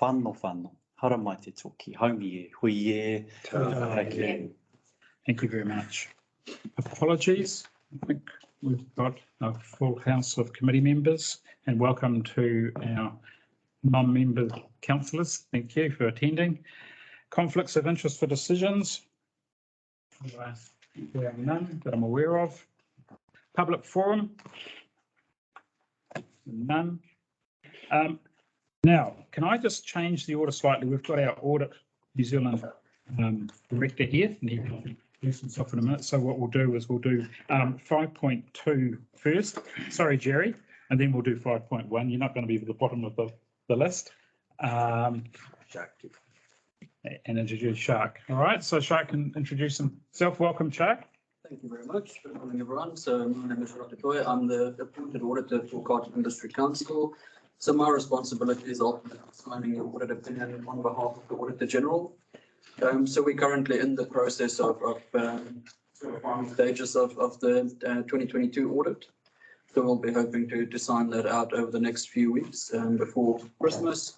whano, hara mai te toki, haumi e, hui e, Thank you very much. Apologies. I think we've got a full house of committee members, and welcome to our non-member councillors. Thank you for attending. Conflicts of interest for decisions. There are none that I'm aware of. Public forum. None. Now, can I just change the order slightly? We've got our Audit New Zealand director here, and he can introduce himself in a minute. So what we'll do is we'll do 5.2 first. Sorry, Jerry, and then we'll do 5.1. You're not going to be at the bottom of the list. And introduce Shark. All right, so Shark can introduce himself. Welcome, Shark. Thank you very much. Good morning, everyone. So my name is Dr. Toy. I'm the appointed auditor for Carterton District Council. So my responsibilities are signing the audit opinion on behalf of the Auditor General. So we're currently in the process of final stages of the 2022 audit. So we'll be hoping to sign that out over the next few weeks before Christmas.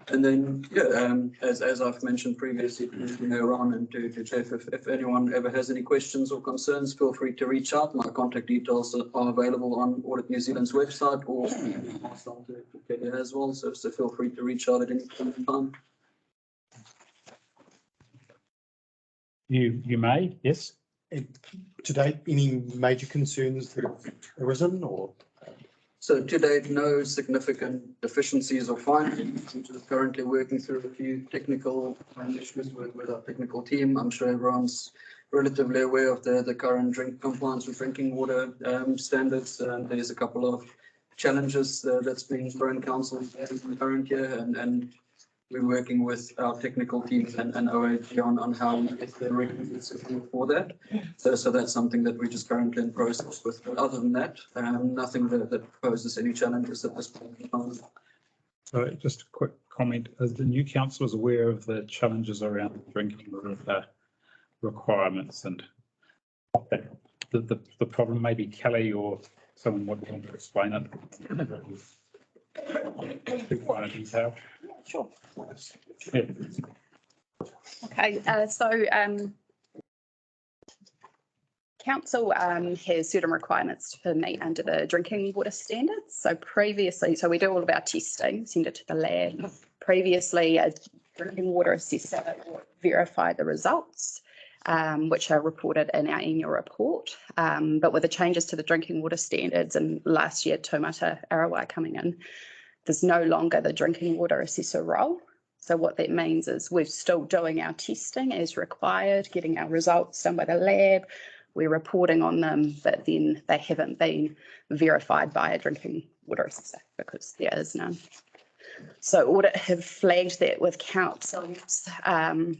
And then, as I've mentioned previously, Ron and to Jeff, if anyone ever has any questions or concerns, feel free to reach out. My contact details are available on Audit New Zealand's website or passed on to Kelly as well. So feel free to reach out at any point in time. You may, yes. To date, any major concerns that have arisen or? So to date, no significant deficiencies or findings. I'm just currently working through a few technical issues with our technical team. I'm sure everyone's relatively aware of the current compliance with drinking water standards. There's a couple of challenges that's been thrown council in the current year, and we're working with our technical teams and OAG on how we get the requisite support for that. So that's something that we're just currently in process with. But other than that, nothing that poses any challenges at this point in time. So just a quick comment. As the new council is aware of the challenges around drinking water requirements and the problem, maybe Kelly or someone would want to explain it. Quite a detail. Sure. Yeah. Okay, Council has certain requirements to meet under the drinking water standards. So previously, we do all of our testing, send it to the lab. Previously, a drinking water assessor would verify the results, which are reported in our annual report. But with the changes to the drinking water standards and last year, Taumata Arawai coming in, there's no longer the drinking water assessor role. So what that means is we're still doing our testing as required, getting our results done by the lab. We're reporting on them, but then they haven't been verified by a drinking water assessor because there is none. So Audit have flagged that with councils and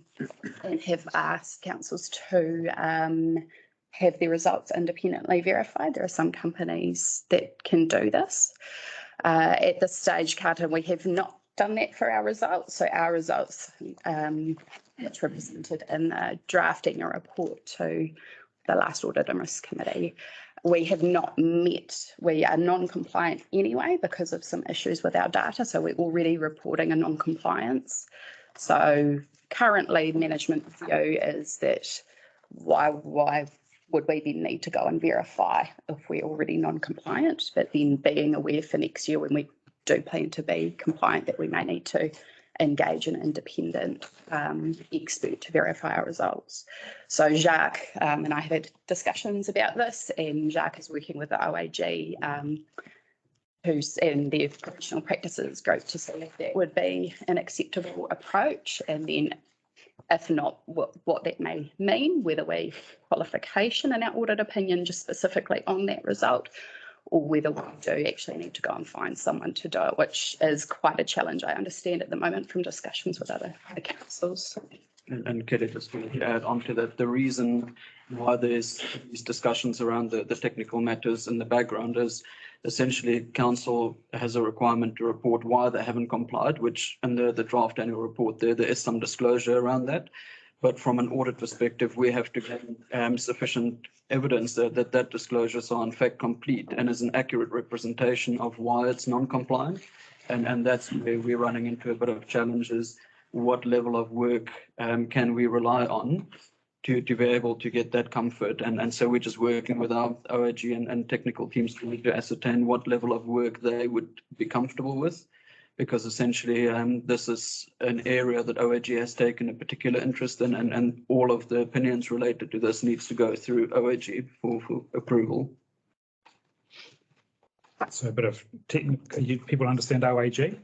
have asked councils to have their results independently verified. There are some companies that can do this. At this stage, Carterton, we have not done that for our results. So our results, which were presented in the drafting a report to the last Audit and Risk Committee, we have not met. We are non-compliant anyway because of some issues with our data. So we're already reporting a non-compliance. So currently, management view is that why would we then need to go and verify if we're already non-compliant, but then being aware for next year when we do plan to be compliant that we may need to engage an independent expert to verify our results. So Jacques and I have had discussions about this, and Jacques is working with the OAG who's in their professional practices group to see if that would be an acceptable approach, and then if not, what that may mean, whether we qualification in our audit opinion just specifically on that result, or whether we do actually need to go and find someone to do it, which is quite a challenge, I understand, at the moment from discussions with other councils. And Kelly, just want to add on to that, the reason why there's these discussions around the technical matters in the background is essentially council has a requirement to report why they haven't complied, which in the draft annual report there is some disclosure around that. But from an audit perspective, we have to gain sufficient evidence that disclosures are in fact complete and is an accurate representation of why it's non-compliant. And that's where we're running into a bit of challenges. What level of work can we rely on to be able to get that comfort? And so we're just working with our OAG and technical teams to ascertain what level of work they would be comfortable with. Because essentially this is an area that OAG has taken a particular interest in, and all of the opinions related to this needs to go through OAG for approval. So a bit of technical, people understand OAG?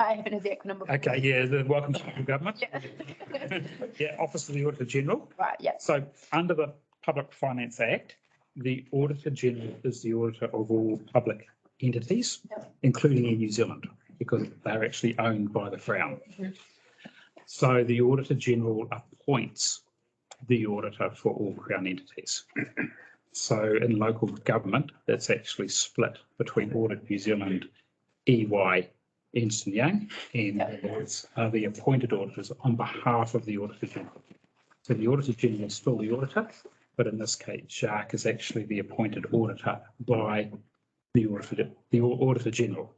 I haven't heard the acronym before. Okay, yeah, the Welcome to Local Government. Yeah. Yeah, Office of the Auditor General. Right, yeah. So under the Public Finance Act, the Auditor General is the auditor of all public entities, including in New Zealand, because they're actually owned by the Crown. So the Auditor General appoints the auditor for all Crown entities. So in local government, that's actually split between Audit New Zealand, EY, Ernst & Young, and are the appointed auditors on behalf of the Auditor General. So the Auditor General is still the auditor, but in this case, Jacques is actually the appointed auditor by the Auditor General.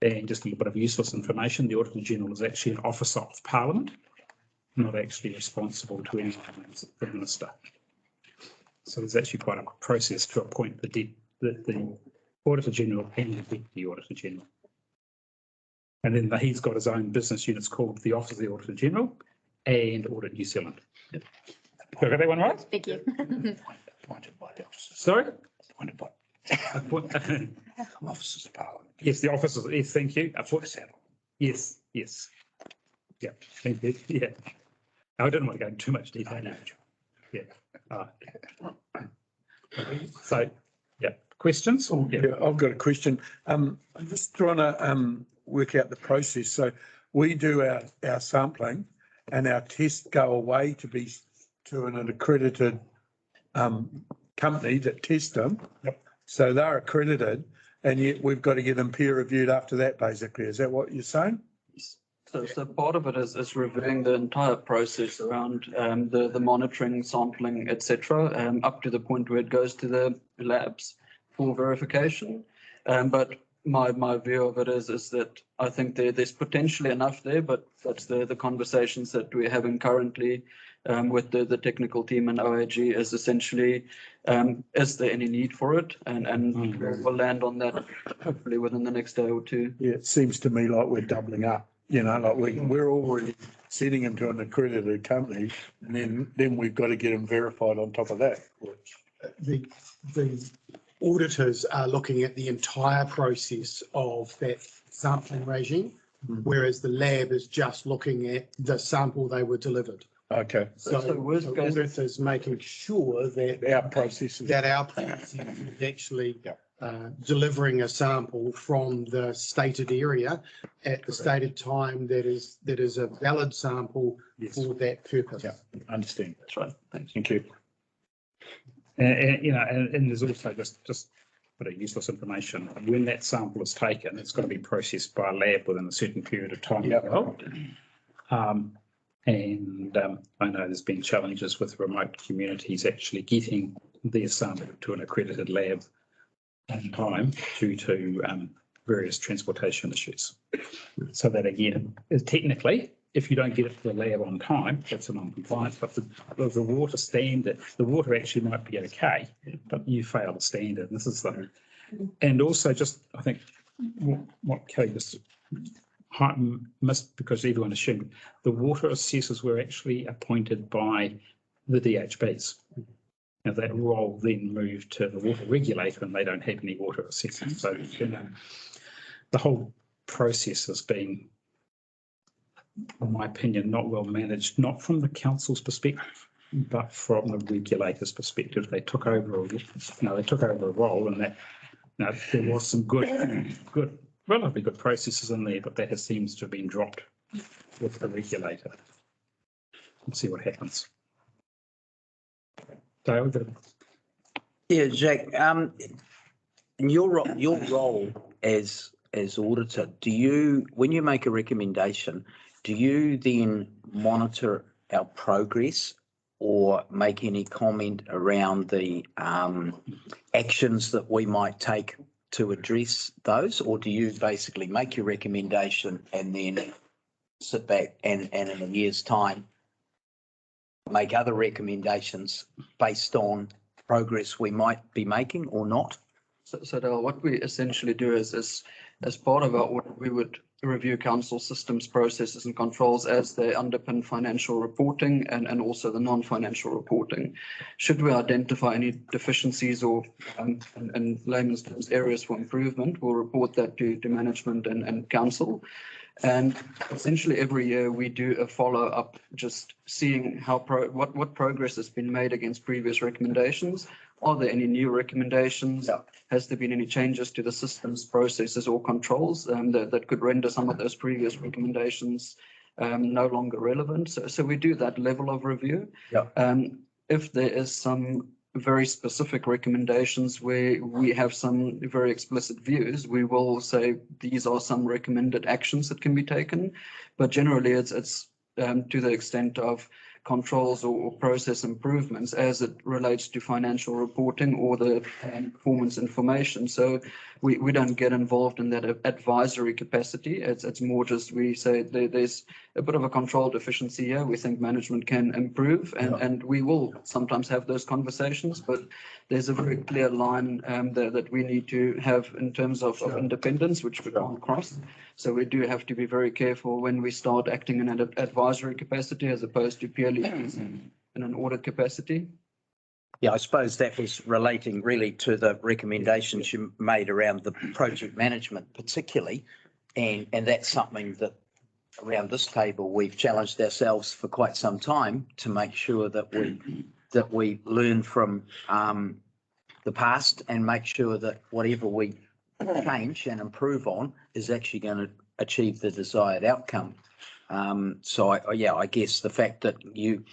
And just a little bit of useless information, the Auditor General is actually an officer of Parliament, not actually responsible to any the Minister. So there's actually quite a process to appoint the Auditor General and the Deputy Auditor General. And then he's got his own business units called the Office of the Auditor General and Audit New Zealand. Yep. Did I get that one right? Thank you. Appointed by the officers. Sorry? Appointed by officers of Parliament. Yes, the officers. Yes, thank you. Yes, yes. Yeah, thank you. Yeah. I didn't want to go into too much detail. Yeah. So, yeah. Questions? Oh, yeah, I've got a question. I'm just trying to work out the process. So we do our sampling and our tests go away to an accredited company that tests them. Yep. So they're accredited, and yet we've got to get them peer reviewed after that, basically. Is that what you're saying? So part of it is reviewing the entire process around the monitoring, sampling, etc., up to the point where it goes to the labs for verification. But my view of it is that I think there's potentially enough there, but that's the conversations that we're having currently with the technical team and OAG is essentially, is there any need for it? And we'll land on that hopefully within the next day or two. Yeah, it seems to me like we're doubling up, like we're already sending them to an accredited company, and then we've got to get them verified on top of that. The auditors are looking at the entire process of that sampling regime, whereas the lab is just looking at the sample they were delivered. Okay. So So worst the case- auditors making sure that Our process is. our process is actually delivering a sample from the stated area at the stated time that is a valid sample Yes. for that purpose. Yeah, understand. That's right. Thanks. Thank you. And there's also just a bit of useless information. When that sample is taken, it's got to be processed by a lab within a certain period of time. Yeah. I know there's been challenges with remote communities actually getting their sample to an accredited lab in time due to various transportation issues. So that again, is technically, if you don't get it to the lab on time, that's a non-compliance. But the water standard, the water actually might be okay, but you fail the standard. This is the, and also just I think what Kelly just missed, because everyone assumed the water assessors were actually appointed by the DHBs. Now that role then moved to the water regulator, and they don't have any water assessors. So the whole process has been, in my opinion, not well managed, not from the council's perspective, but from the regulator's perspective. They took over a role, and that there was some relatively good processes in there, but that seems to have been dropped with the regulator. We'll see what happens. David? Yeah, Jack, in your role as auditor, when you make a recommendation, do you then monitor our progress or make any comment around the actions that we might take to address those, or do you basically make your recommendation and then sit back and in a year's time make other recommendations based on progress we might be making or not? So Dale, what we essentially do is as part of our audit, we would review council systems, processes and controls as they underpin financial reporting and also the non-financial reporting. Should we identify any deficiencies or in layman's terms areas for improvement, we'll report that to management and council. And essentially every year we do a follow-up, just seeing how what progress has been made against previous recommendations. Are there any new recommendations? Yeah. Has there been any changes to the systems, processes or controls that could render some of those previous recommendations no longer relevant? So we do that level of review. Yeah. If there is some very specific recommendations where we have some very explicit views, we will say these are some recommended actions that can be taken. But generally it's to the extent of controls or process improvements as it relates to financial reporting or the performance information. So we don't get involved in that advisory capacity. It's more just we say there's a bit of a control deficiency here. We think management can improve and we will sometimes have those conversations, but there's a very clear line that we need to have in terms of independence, which we can't cross. So we do have to be very careful when we start acting in an advisory capacity as opposed to purely in an audit capacity. Yeah, I suppose that was relating really to the recommendations you made around the project management particularly. And that's something that around this table, we've challenged ourselves for quite some time to make sure that we learn from the past and make sure that whatever we change and improve on is actually going to achieve the desired outcome. So I guess the fact that you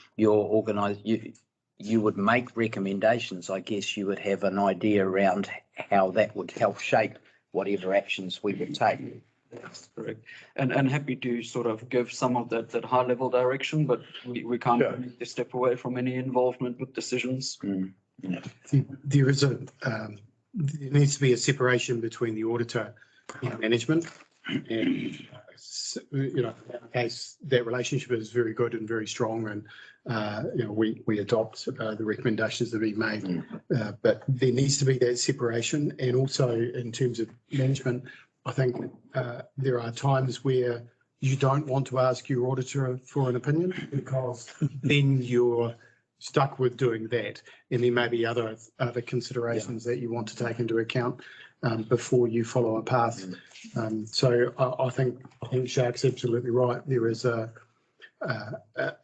would make recommendations, I guess you would have an idea around how that would help shape whatever actions we would take. That's correct. And happy to sort of give some of that high level direction, but we can't really step away from any involvement with decisions. There is there needs to be a separation between the auditor and management. And, in our case, that relationship is very good and very strong. And, we adopt the recommendations that we made. But there needs to be that separation. And also in terms of management, I think there are times where you don't want to ask your auditor for an opinion because then you're stuck with doing that. And there may be other considerations that you want to take into account before you follow a path. So I think Shark's absolutely right. There is an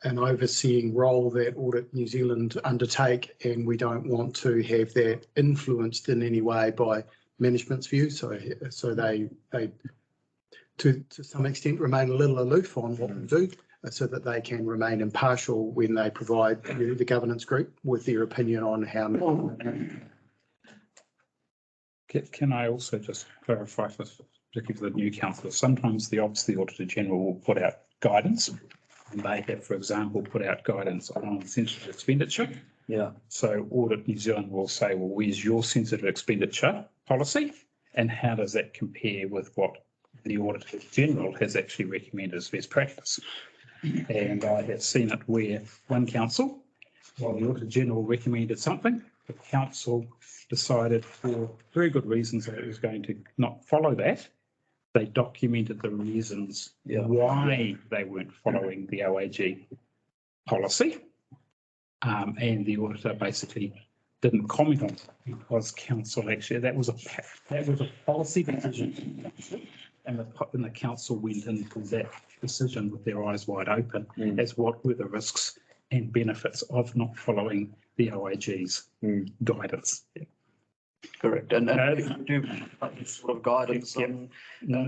overseeing role that Audit New Zealand undertake, and we don't want to have that influenced in any way by management's view. So they to some extent remain a little aloof on what we do, so that they can remain impartial when they provide the governance group with their opinion on how. Can I also just clarify, particularly for the new councillor, sometimes the Auditor General will put out guidance, and they have, for example, put out guidance on sensitive expenditure. Yeah. So Audit New Zealand will say, well, where's your sensitive expenditure policy? And how does that compare with what the Auditor General has actually recommended as best practice? And I have seen it where one council, while the Auditor General recommended something, the council decided for very good reasons that it was going to not follow that. They documented the reasons why they weren't following the OAG policy. And the auditor basically didn't comment on it because council actually, that was a policy decision. And the council went into that decision with their eyes wide open as what were the risks and benefits of not following the OAG's guidance. Correct. And we do sort of guidance on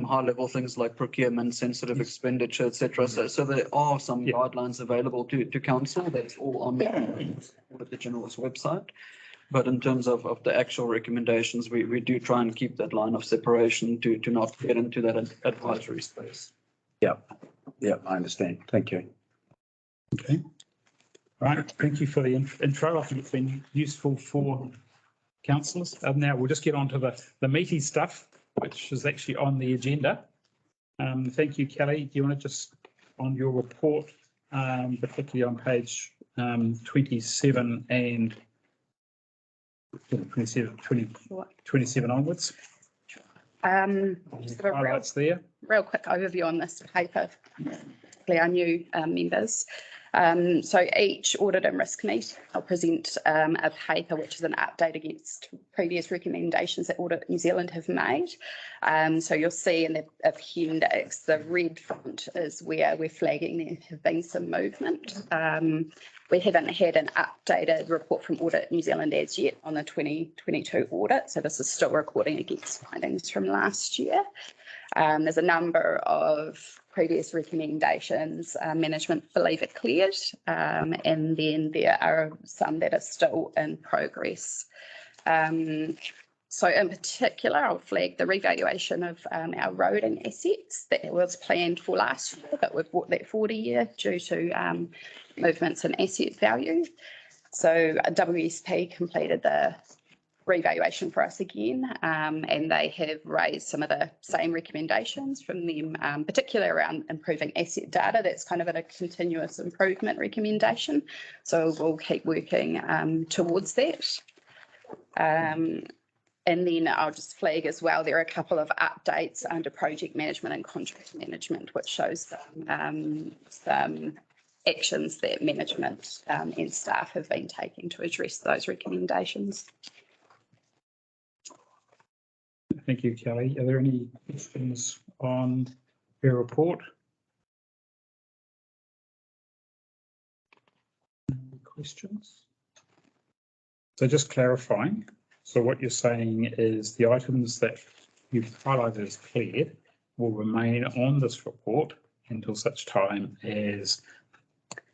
high level things like procurement, sensitive expenditure, etc. So there are some guidelines available to council. That's all on the General's website. But in terms of the actual recommendations, we do try and keep that line of separation to not get into that advisory space. Yeah, I understand. Thank you. Okay. Right. Thank you for the intro. I think it's been useful for councillors. Now we'll just get on to the meaty stuff, which is actually on the agenda. Thank you, Kelly. Do you want to just, on your report, particularly on page 27 and 27 onwards? Just a real, Highlights there. real quick overview on this paper, particularly our new members. So each Audit and Risk Committee, I'll present a paper which is an update against previous recommendations that Audit New Zealand have made. So you'll see in the appendix, the red font is where we're flagging there have been some movement. We haven't had an updated report from Audit New Zealand as yet on the 2022 audit, so this is still recording against findings from last year. There's a number of previous recommendations management believe are cleared, and then there are some that are still in progress. So in particular, I'll flag the revaluation of our roading assets that was planned for last year, but we've brought that forward a year due to movements in asset value. So WSP completed the revaluation for us again, and they have raised some of the same recommendations from them, particularly around improving asset data. That's kind of a continuous improvement recommendation. So we'll keep working towards that. And then I'll just flag as well, there are a couple of updates under project management and contract management, which shows some actions that management and staff have been taking to address those recommendations. Thank you, Kelly. Are there any questions on your report? Any questions? So just clarifying, so what you're saying is the items that you've highlighted as cleared will remain on this report until such time as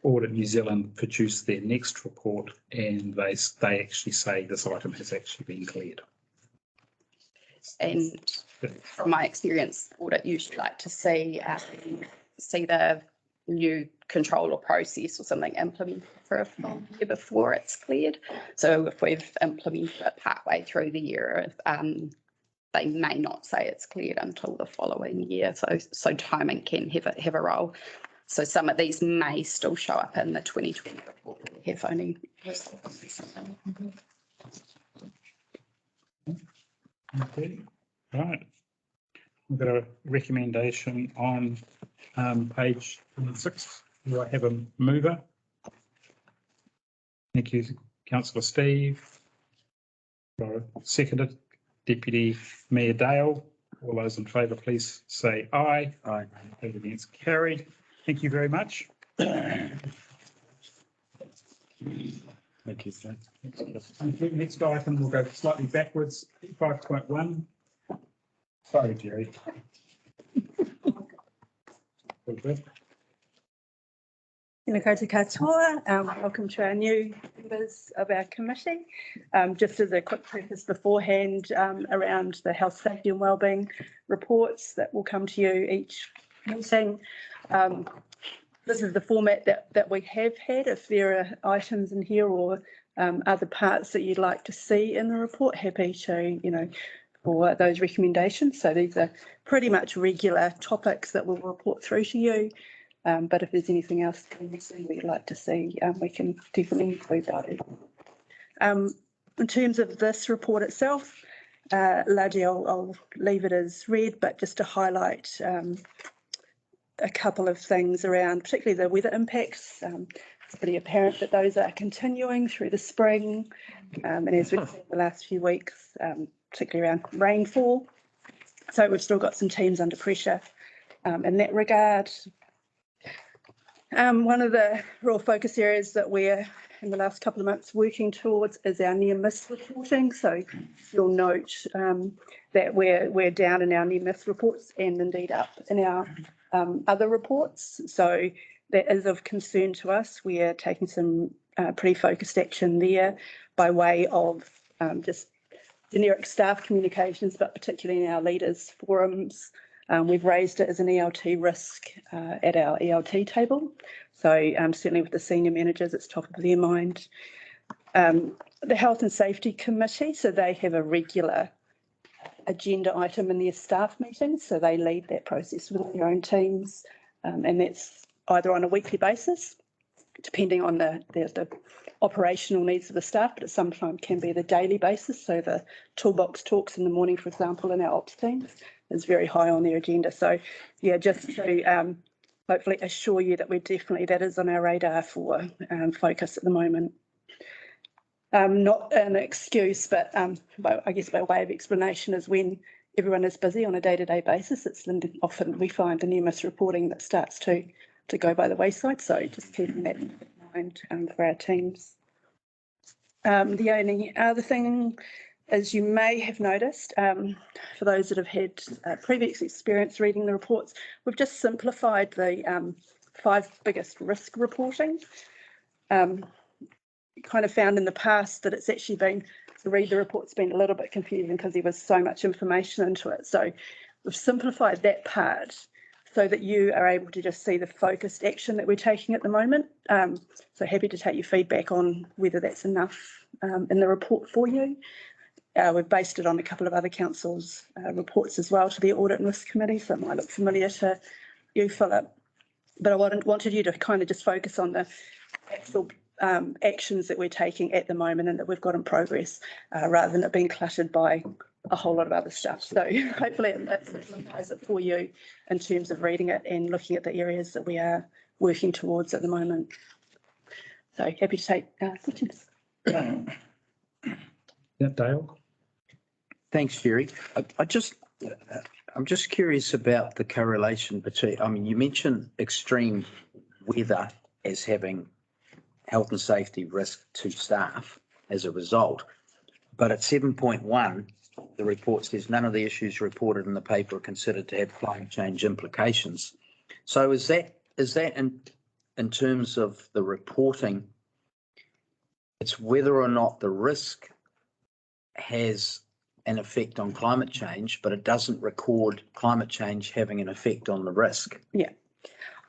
Audit New Zealand produce their next report and they actually say this item has actually been cleared. And from my experience, audit usually like to see the new control or process or something implemented for a full year before it's cleared. So if we've implemented it partway through the year, they may not say it's cleared until the following year. So timing can have a role. So some of these may still show up in the 2020 report. We have only. Okay, right. We've got a recommendation on page 6. Do I have a mover? Thank you, Councillor Steve. Seconded, Deputy Mayor Dale. All those in favour, please say aye. Aye. Those against, carried. Thank you very much. Thank you, sir. Thank you. Next item, we'll go slightly backwards. 5.1. Sorry, Jerry. Tēnā koutou katoa. Welcome to our new members of our committee. Just as a quick preface beforehand around the health, safety and wellbeing reports that will come to you each meeting. This is the format that we have had. If there are items in here or other parts that you'd like to see in the report, happy to, for those recommendations. So these are pretty much regular topics that we'll report through to you. But if there's anything else that you'd like to see, we can definitely include that. In terms of this report itself, largely I'll leave it as read, but just to highlight a couple of things around particularly the weather impacts. It's pretty apparent that those are continuing through the spring, and as we've seen the last few weeks, particularly around rainfall. So we've still got some teams under pressure in that regard. One of the real focus areas that we're in the last couple of months working towards is our near miss reporting. So you'll note that we're down in our near miss reports and indeed up in our other reports. So that is of concern to us. We are taking some pretty focused action there by way of just generic staff communications, but particularly in our leaders forums. We've raised it as an ELT risk at our ELT table. So certainly with the senior managers, it's top of their mind. the Health and Safety Committee, so they have a regular agenda item in their staff meetings, so they lead that process with their own teams, and that's either on a weekly basis, depending on the operational needs of the staff, but it sometimes can be the daily basis. So the toolbox talks in the morning, for example, in our ops teams is very high on their agenda. So yeah, just to hopefully assure you that that is on our radar for focus at the moment. Not an excuse, but I guess by way of explanation is when everyone is busy on a day-to-day basis, it's often we find the near miss reporting that starts to go by the wayside. So just keeping that in mind for our teams. The only other thing, as you may have noticed, for those that have had previous experience reading the reports, we've just simplified the 5 biggest risk reporting. Kind of found in the past that it's actually been, to read the report's been a little bit confusing because there was so much information into it. So we've simplified that part so that you are able to just see the focused action that we're taking at the moment. So happy to take your feedback on whether that's enough in the report for you. We've based it on a couple of other councils' reports as well to the Audit and Risk Committee, so it might look familiar to you, Philip. But I wanted you to kind of just focus on the actual actions that we're taking at the moment and that we've got in progress, rather than it being cluttered by a whole lot of other stuff. So hopefully it simplifies it for you in terms of reading it and looking at the areas that we are working towards at the moment. So happy to take questions. Yeah, Dale. Thanks, Jerry. I'm just curious about the correlation between, I mean, you mentioned extreme weather as having health and safety risk to staff as a result. But at 7.1, the report says none of the issues reported in the paper are considered to have climate change implications. So is that in terms of the reporting, it's whether or not the risk has an effect on climate change, but it doesn't record climate change having an effect on the risk? Yeah.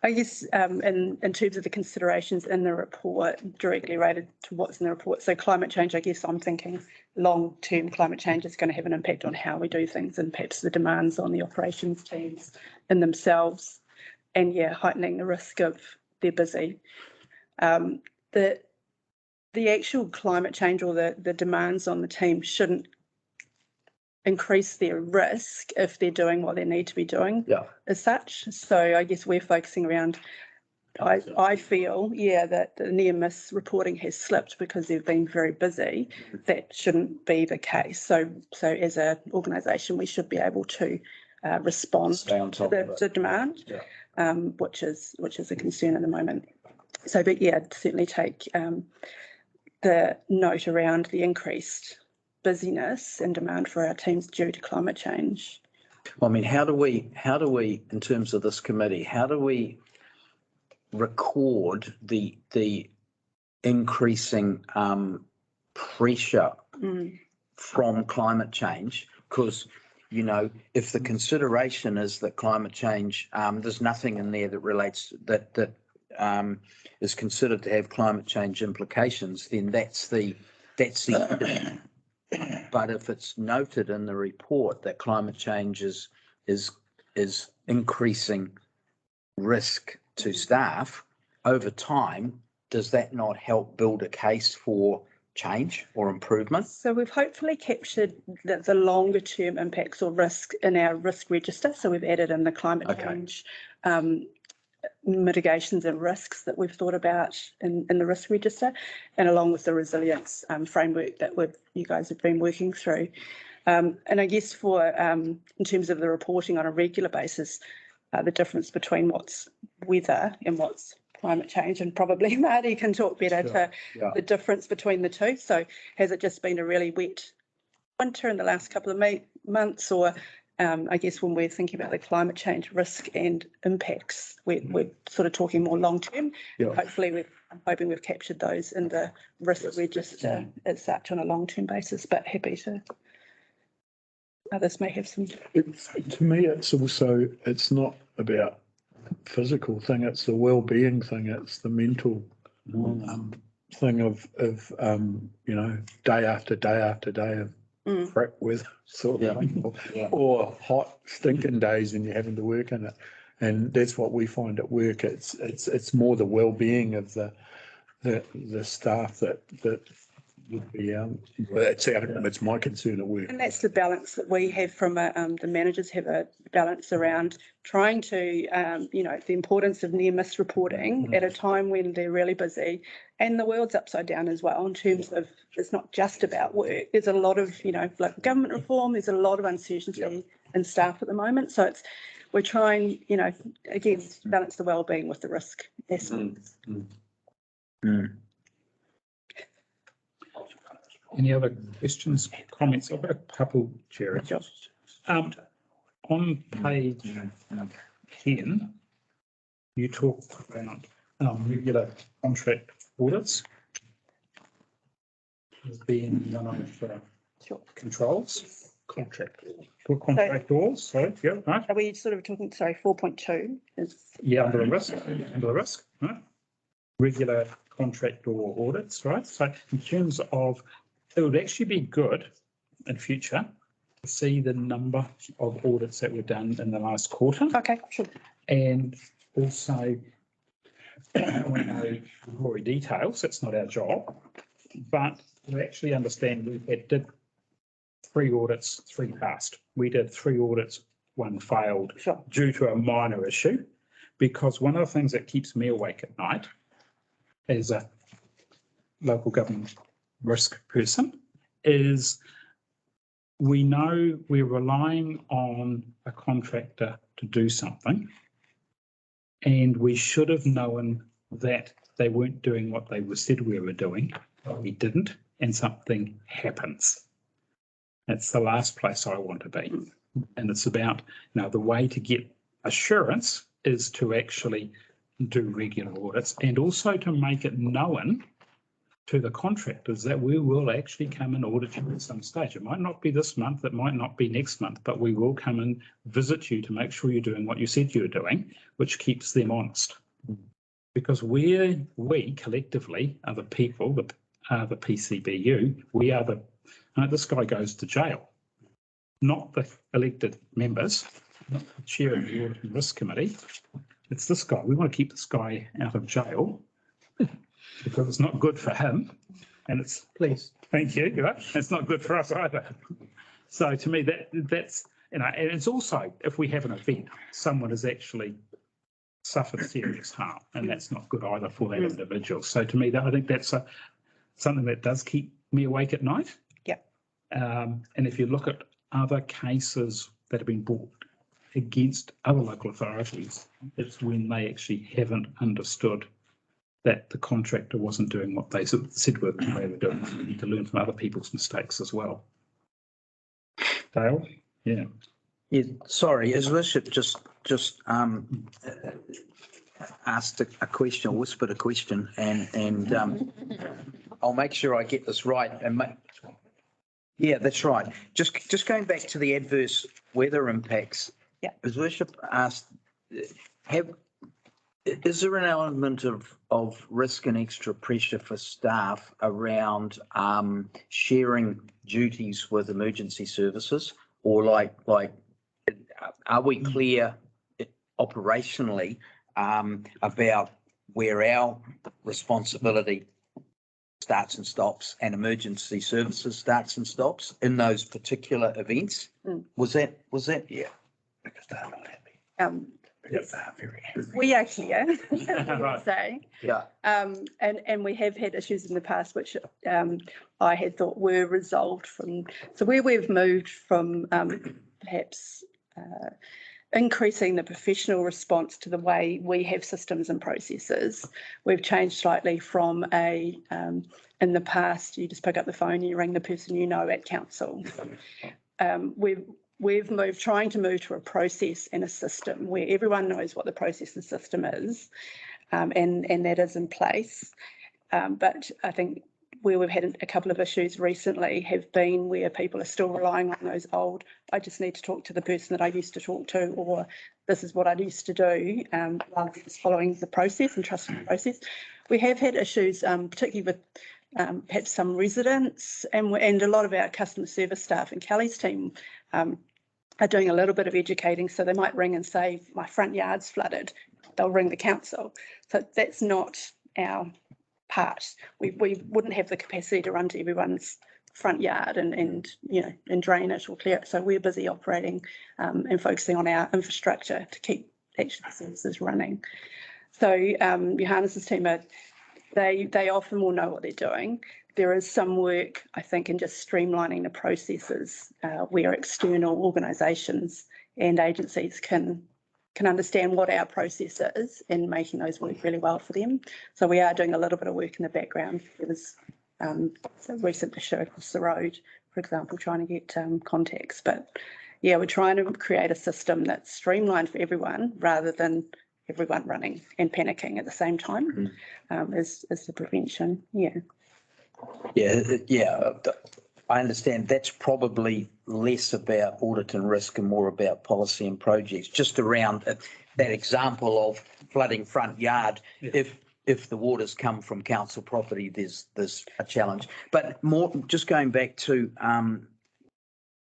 I guess in terms of the considerations in the report directly related to what's in the report, so climate change, I guess I'm thinking long-term climate change is going to have an impact on how we do things and perhaps the demands on the operations teams in themselves, and yeah, heightening the risk of they're busy. The actual climate change or the demands on the team shouldn't increase their risk if they're doing what they need to be doing as such. So I guess we're focusing around, I feel, yeah, that the near miss reporting has slipped because they've been very busy. That shouldn't be the case. So as an organisation, we should be able to respond to the demand, which is a concern at the moment. So, but yeah, certainly take the note around the increased busyness and demand for our teams due to climate change. Well, I mean, how do we, in terms of this committee, how do we record the increasing pressure from climate change? Because, you know, if the consideration is that climate change, there's nothing in there that relates that is considered to have climate change implications, then that's the But if it's noted in the report that climate change is increasing risk to staff over time, does that not help build a case for change or improvement? So we've hopefully captured the longer term impacts or risk in our risk register. So we've added in the climate change mitigations and risks that we've thought about in the risk register, and along with the resilience framework that you guys have been working through. And I guess for in terms of the reporting on a regular basis, the difference between what's weather and what's climate change, and probably Marty can talk better to the difference between the two. So has it just been a really wet winter in the last couple of months, or I guess when we're thinking about the climate change risk and impacts, we're sort of talking more long term. Hopefully, I'm hoping we've captured those in the risk register as such on a long term basis. But happy to. Others may have some. To me, it's not about physical thing. It's the well-being thing. It's the mental thing of, you know, day after day after day of crap weather sort of thing, or hot stinking days and you're having to work in it. And that's what we find at work. It's more the well-being of the staff that would be, it's my concern at work. And that's the balance that we have from the managers have a balance around trying to, you know, the importance of near miss reporting at a time when they're really busy, and the world's upside down as well in terms of it's not just about work. There's a lot of, you know, like government reform, there's a lot of uncertainty in staff at the moment. So we're trying, you know, again, to balance the well-being with the risk aspects. Any other questions, comments? I've got a couple, Chair. On page 10, you talk about regular contract audits as being one of the controls. Contract audits, so, yeah, right. Are we sort of talking, sorry, 4.2 is? Yeah, under the risk, right? Regular contract or audits, right? So in terms of, it would actually be good in future to see the number of audits that were done in the last quarter. Okay, sure. And also, we know gory details, that's not our job, but we actually understand we did 3 audits, 3 passed. We did 3 audits, 1 failed due to a minor issue, because one of the things that keeps me awake at night as a local government risk person is we know we're relying on a contractor to do something, and we should have known that they weren't doing what they said we were doing, but we didn't, and something happens. That's the last place I want to be. And it's about, you know, the way to get assurance is to actually do regular audits, and also to make it known to the contractors that we will actually come and audit you at some stage. It might not be this month, it might not be next month, but we will come and visit you to make sure you're doing what you said you were doing, which keeps them honest. Because we collectively are the people, the PCBU, we are the, this guy goes to jail, not the elected members, not the chair of the Audit and Risk Committee. It's this guy. We want to keep this guy out of jail because it's not good for him, and it's thank you. Right? It's not good for us either. So to me, that's, you know, and it's also if we have an event, someone has actually suffered serious harm, and that's not good either for that individual. So to me, I think that's something that does keep me awake at night. Yeah. And if you look at other cases that have been brought against other local authorities, it's when they actually haven't understood that the contractor wasn't doing what they said they were doing. We need to learn from other people's mistakes as well. Dale? Yeah. Yeah, sorry, His Worship just asked a question, or whispered a question, and I'll make sure I get this right. Yeah, that's right. Just going back to the adverse weather impacts. Yeah. His Worship asked, is there an element of risk and extra pressure for staff around sharing duties with emergency services, or like are we clear operationally about where our responsibility starts and stops and emergency services starts and stops in those particular events? Was that yeah? Because they're not happy. Very happy. We actually are, Right. say. Yeah. And we have had issues in the past which I had thought were resolved from, so where we've moved from perhaps increasing the professional response to the way we have systems and processes, we've changed slightly from in the past, you just pick up the phone, you ring the person you know at council. We've moved, trying to move to a process and a system where everyone knows what the process and system is, and that is in place. But I think where we've had a couple of issues recently have been where people are still relying on those old, I just need to talk to the person that I used to talk to, or this is what I used to do, rather than just following the process and trusting the process. We have had issues, particularly with perhaps some residents and a lot of our customer service staff and Kelly's team are doing a little bit of educating. So they might ring and say, my front yard's flooded. They'll ring the council. So that's not our part. We wouldn't have the capacity to run to everyone's front yard and drain it or clear it. So we're busy operating and focusing on our infrastructure to keep actually the services running. So Johannes's team, they often will know what they're doing. There is some work, I think, in just streamlining the processes where external organisations and agencies can understand what our process is and making those work really well for them. So we are doing a little bit of work in the background. There was a recent issue across the road, for example, trying to get contacts. But yeah, we're trying to create a system that's streamlined for everyone rather than everyone running and panicking at the same time as the prevention. Yeah. I understand that's probably less about audit and risk and more about policy and projects, just around that example of flooding front yard. Yeah. If the waters come from council property, there's a challenge. But more just going back to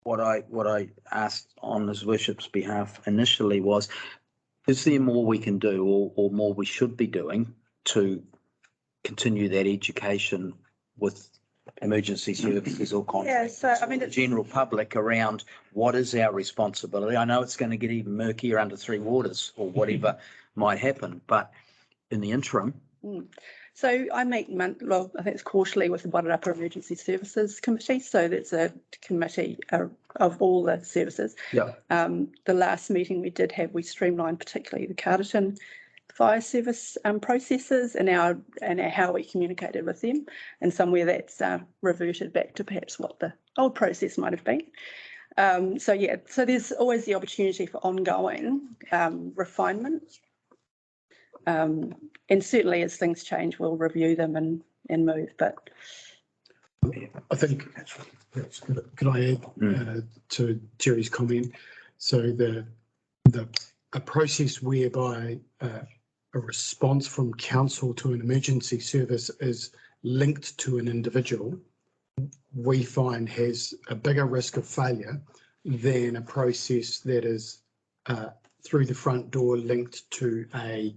what I asked on His Worship's behalf initially was, is there more we can do or more we should be doing to continue that education with emergency services or contractors, the general public around what is our responsibility? I know it's going to get even murkier under three waters or whatever might happen, but in the interim. So I meet I think it's quarterly with the Bottled Upper Emergency Services Committee. So that's a committee of all the services. Yeah. The last meeting we did have, we streamlined particularly the Carterton fire service processes and how we communicated with them, and somewhere that's reverted back to perhaps what the old process might have been. So there's always the opportunity for ongoing refinement, and certainly as things change, we'll review them and move. But I think could I add to Jerry's comment? So a process whereby a response from council to an emergency service is linked to an individual, we find has a bigger risk of failure than a process that is through the front door linked to a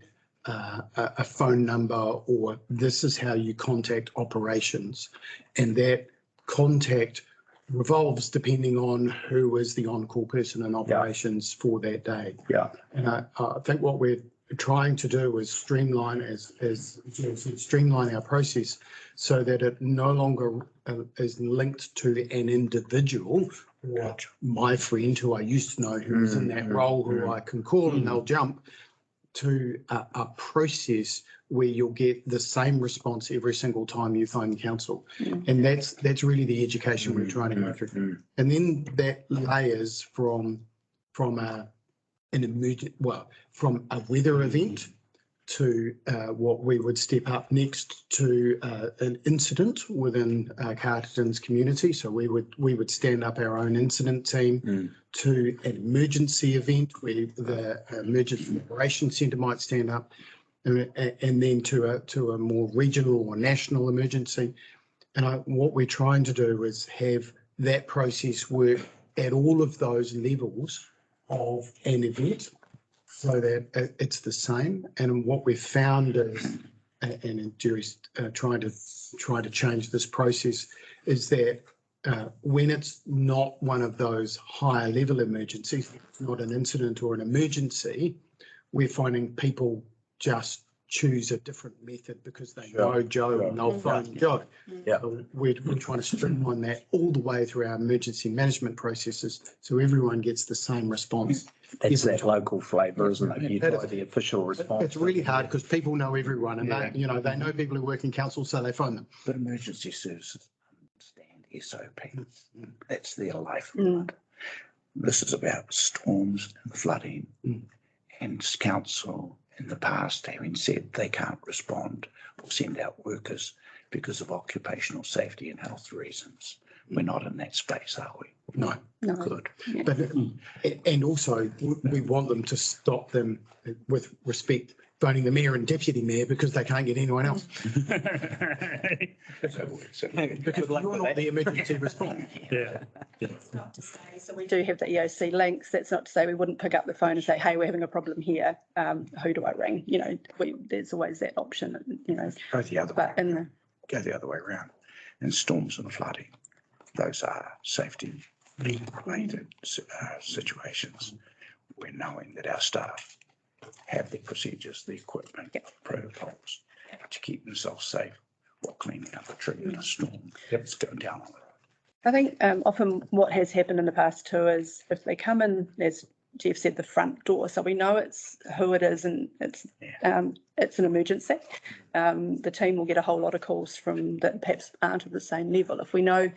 phone number, or this is how you contact operations, and that contact revolves depending on who is the on-call person in operations for that day. Yeah. And I think what we're trying to do is streamline streamline our process so that it no longer is linked to an individual or my friend who I used to know who is in that role who I can call and they'll jump, to a process where you'll get the same response every single time you phone council. And that's really the education we're trying to go through. And then that layers from a weather event to what we would step up next to an incident within Carterton's community. So we would stand up our own incident team to an emergency event where the emergency operations centre might stand up, and then to a more regional or national emergency. And what we're trying to do is have that process work at all of those levels of an event, so that it's the same. And what we've found is, and Jerry's trying to change this process, is that when it's not one of those higher level emergencies, it's not an incident or an emergency, we're finding people just choose a different method because they know Joe and they'll phone Joe. So we're trying to streamline that all the way through our emergency management processes so everyone gets the same response. It's that local flavour, isn't it? You try the official response. It's really hard because people know everyone, and they know people who work in council, so they phone them. But emergency services understand SOPs. That's their lifeblood. This is about storms and flooding, and council in the past having said they can't respond or send out workers because of occupational safety and health reasons. We're not in that space, are we? No. No. Good. But, and also we want them to stop them with respect, voting the mayor and deputy mayor because they can't get anyone else. Because you're not the emergency response. Yeah. That's not to say, so we do have the EOC links. That's not to say we wouldn't pick up the phone and say, hey, we're having a problem here. Who do I ring? You know, there's always that option, you know, Go the other way. but in the, Go the other way around. In storms and flooding, those are safety related situations. We're knowing that our staff have the procedures, the equipment, protocols to keep themselves safe while cleaning up a tree in a storm. It's going down on it. I think often what has happened in the past too is if they come in, as Jeff said, the front door, so we know it's who it is and it's an emergency. The team will get a whole lot of calls from that perhaps aren't at the same level. If we know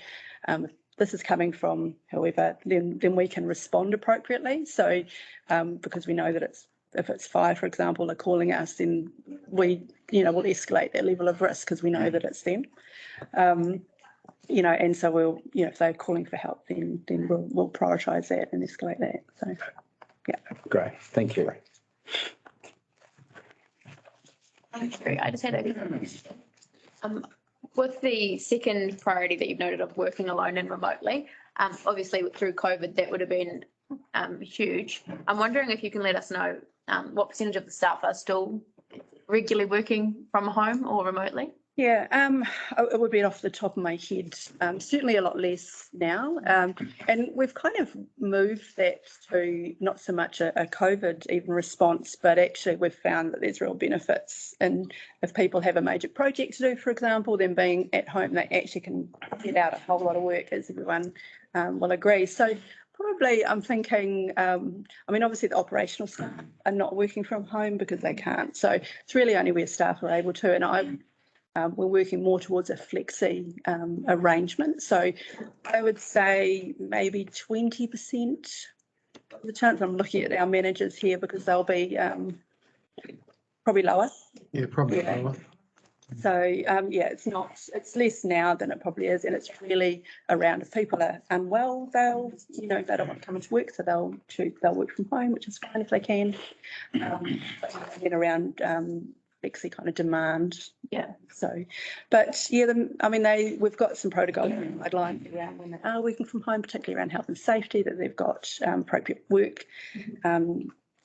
if this is coming from whoever, then we can respond appropriately. So because we know that if it's fire, for example, are calling us, then we, will escalate that level of risk because we know that it's them. And so we'll, if they're calling for help, then we'll prioritise that and escalate that. So, yeah. Great, thank you. I just had a question. With the second priority that you've noted of working alone and remotely, obviously through COVID, that would have been huge. I'm wondering if you can let us know what percentage of the staff are still regularly working from home or remotely? Yeah, it would be off the top of my head. Certainly a lot less now. And we've kind of moved that to not so much a COVID even response, but actually we've found that there's real benefits. And if people have a major project to do, for example, then being at home, they actually can get out a whole lot of work, as everyone will agree. So probably I'm thinking, obviously the operational staff are not working from home because they can't. So it's really only where staff are able to. And we're working more towards a flexi arrangement. So I would say maybe 20% of the chance. I'm looking at our managers here because they'll be probably lower. Yeah, probably lower. So, it's less now than it probably is. And it's really around if people are unwell, they don't want to come into work, so they'll work from home, which is fine if they can. But then around flexi kind of demand. Yeah. So, but yeah, we've got some protocol guidelines around when they are working from home, particularly around health and safety, that they've got appropriate work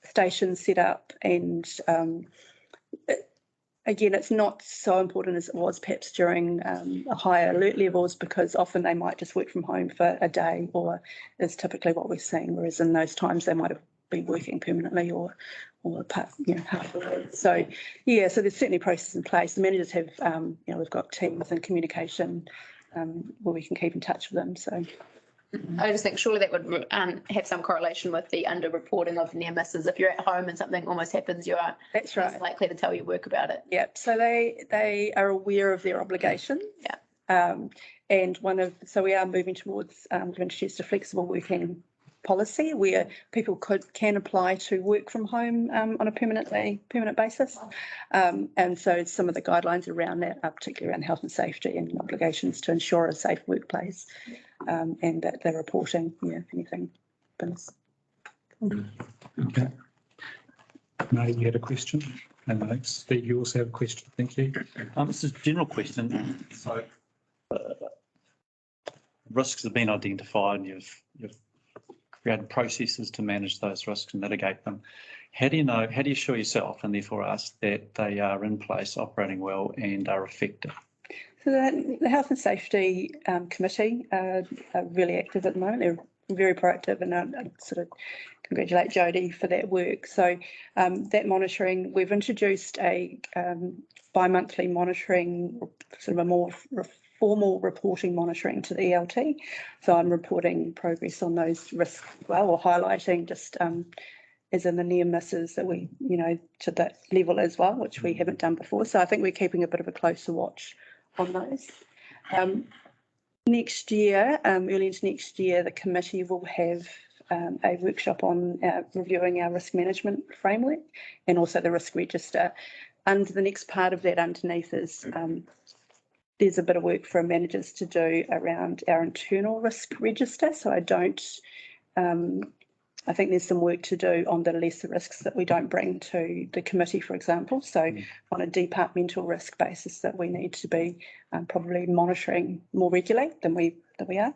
stations set up. And again, it's not so important as it was perhaps during higher alert levels, because often they might just work from home for a day, or is typically what we're seeing. Whereas in those times they might have been working permanently or part, half the week. So yeah, so there's certainly processes in place. The managers have, we've got teams and communication where we can keep in touch with them. So I just think surely that would have some correlation with the underreporting of near misses. If you're at home and something almost happens, you are that's right. less likely to tell your work about it. Yeah, so they are aware of their obligations. Yeah. And so we are moving towards we've introduced a flexible working policy where people can apply to work from home on a permanent basis. And so some of the guidelines around that are particularly around health and safety and obligations to ensure a safe workplace, and that they're reporting, if anything happens. Okay. May, you had a question? And Alex, Steve, you also have a question. Thank you. This is a general question. So risks have been identified and you've created processes to manage those risks and mitigate them. How do you assure yourself, and therefore us, that they are in place, operating well and are effective? So the Health and Safety Committee are really active at the moment. They're very proactive, and I sort of congratulate Jodie for that work. So that monitoring, we've introduced a bi-monthly monitoring, sort of a more formal reporting monitoring to the ELT. So I'm reporting progress on those risks as well, or highlighting just as in the near misses that we, to that level as well, which we haven't done before. So I think we're keeping a bit of a closer watch on those. Next year, early into next year, the committee will have a workshop on reviewing our risk management framework and also the risk register. And the next part of that underneath is there's a bit of work for managers to do around our internal risk register. So I think there's some work to do on the lesser risks that we don't bring to the committee, for example. So on a departmental risk basis that we need to be probably monitoring more regularly than we are.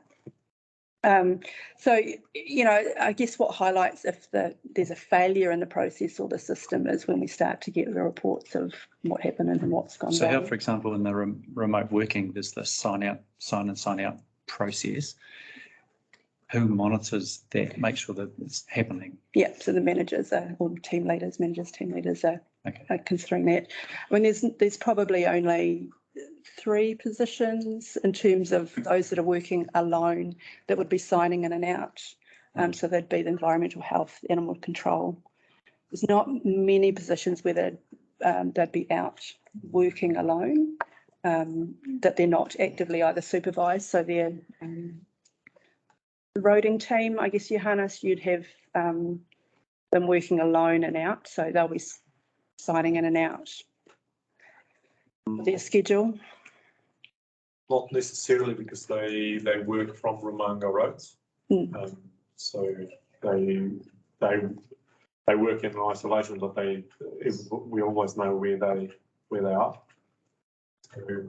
So, you know, I guess what highlights if there's a failure in the process or the system is when we start to get the reports of what happened and what's gone So wrong. how, for example, in the remote working, there's this sign in, sign out process. Who monitors that, make sure that it's happening? Yeah, so the managers or team leaders are considering that. I mean, there's probably only 3 positions in terms of those that are working alone that would be signing in and out. So they'd be the environmental health, animal control. There's not many positions where they'd be out working alone, that they're not actively either supervised. So they're the roading team, I guess, Johannes, you'd have them working alone and out. So they'll be signing in and out. Their schedule. Not necessarily, because they work from Rumanga roads. So they work in isolation, but we always know where they are. So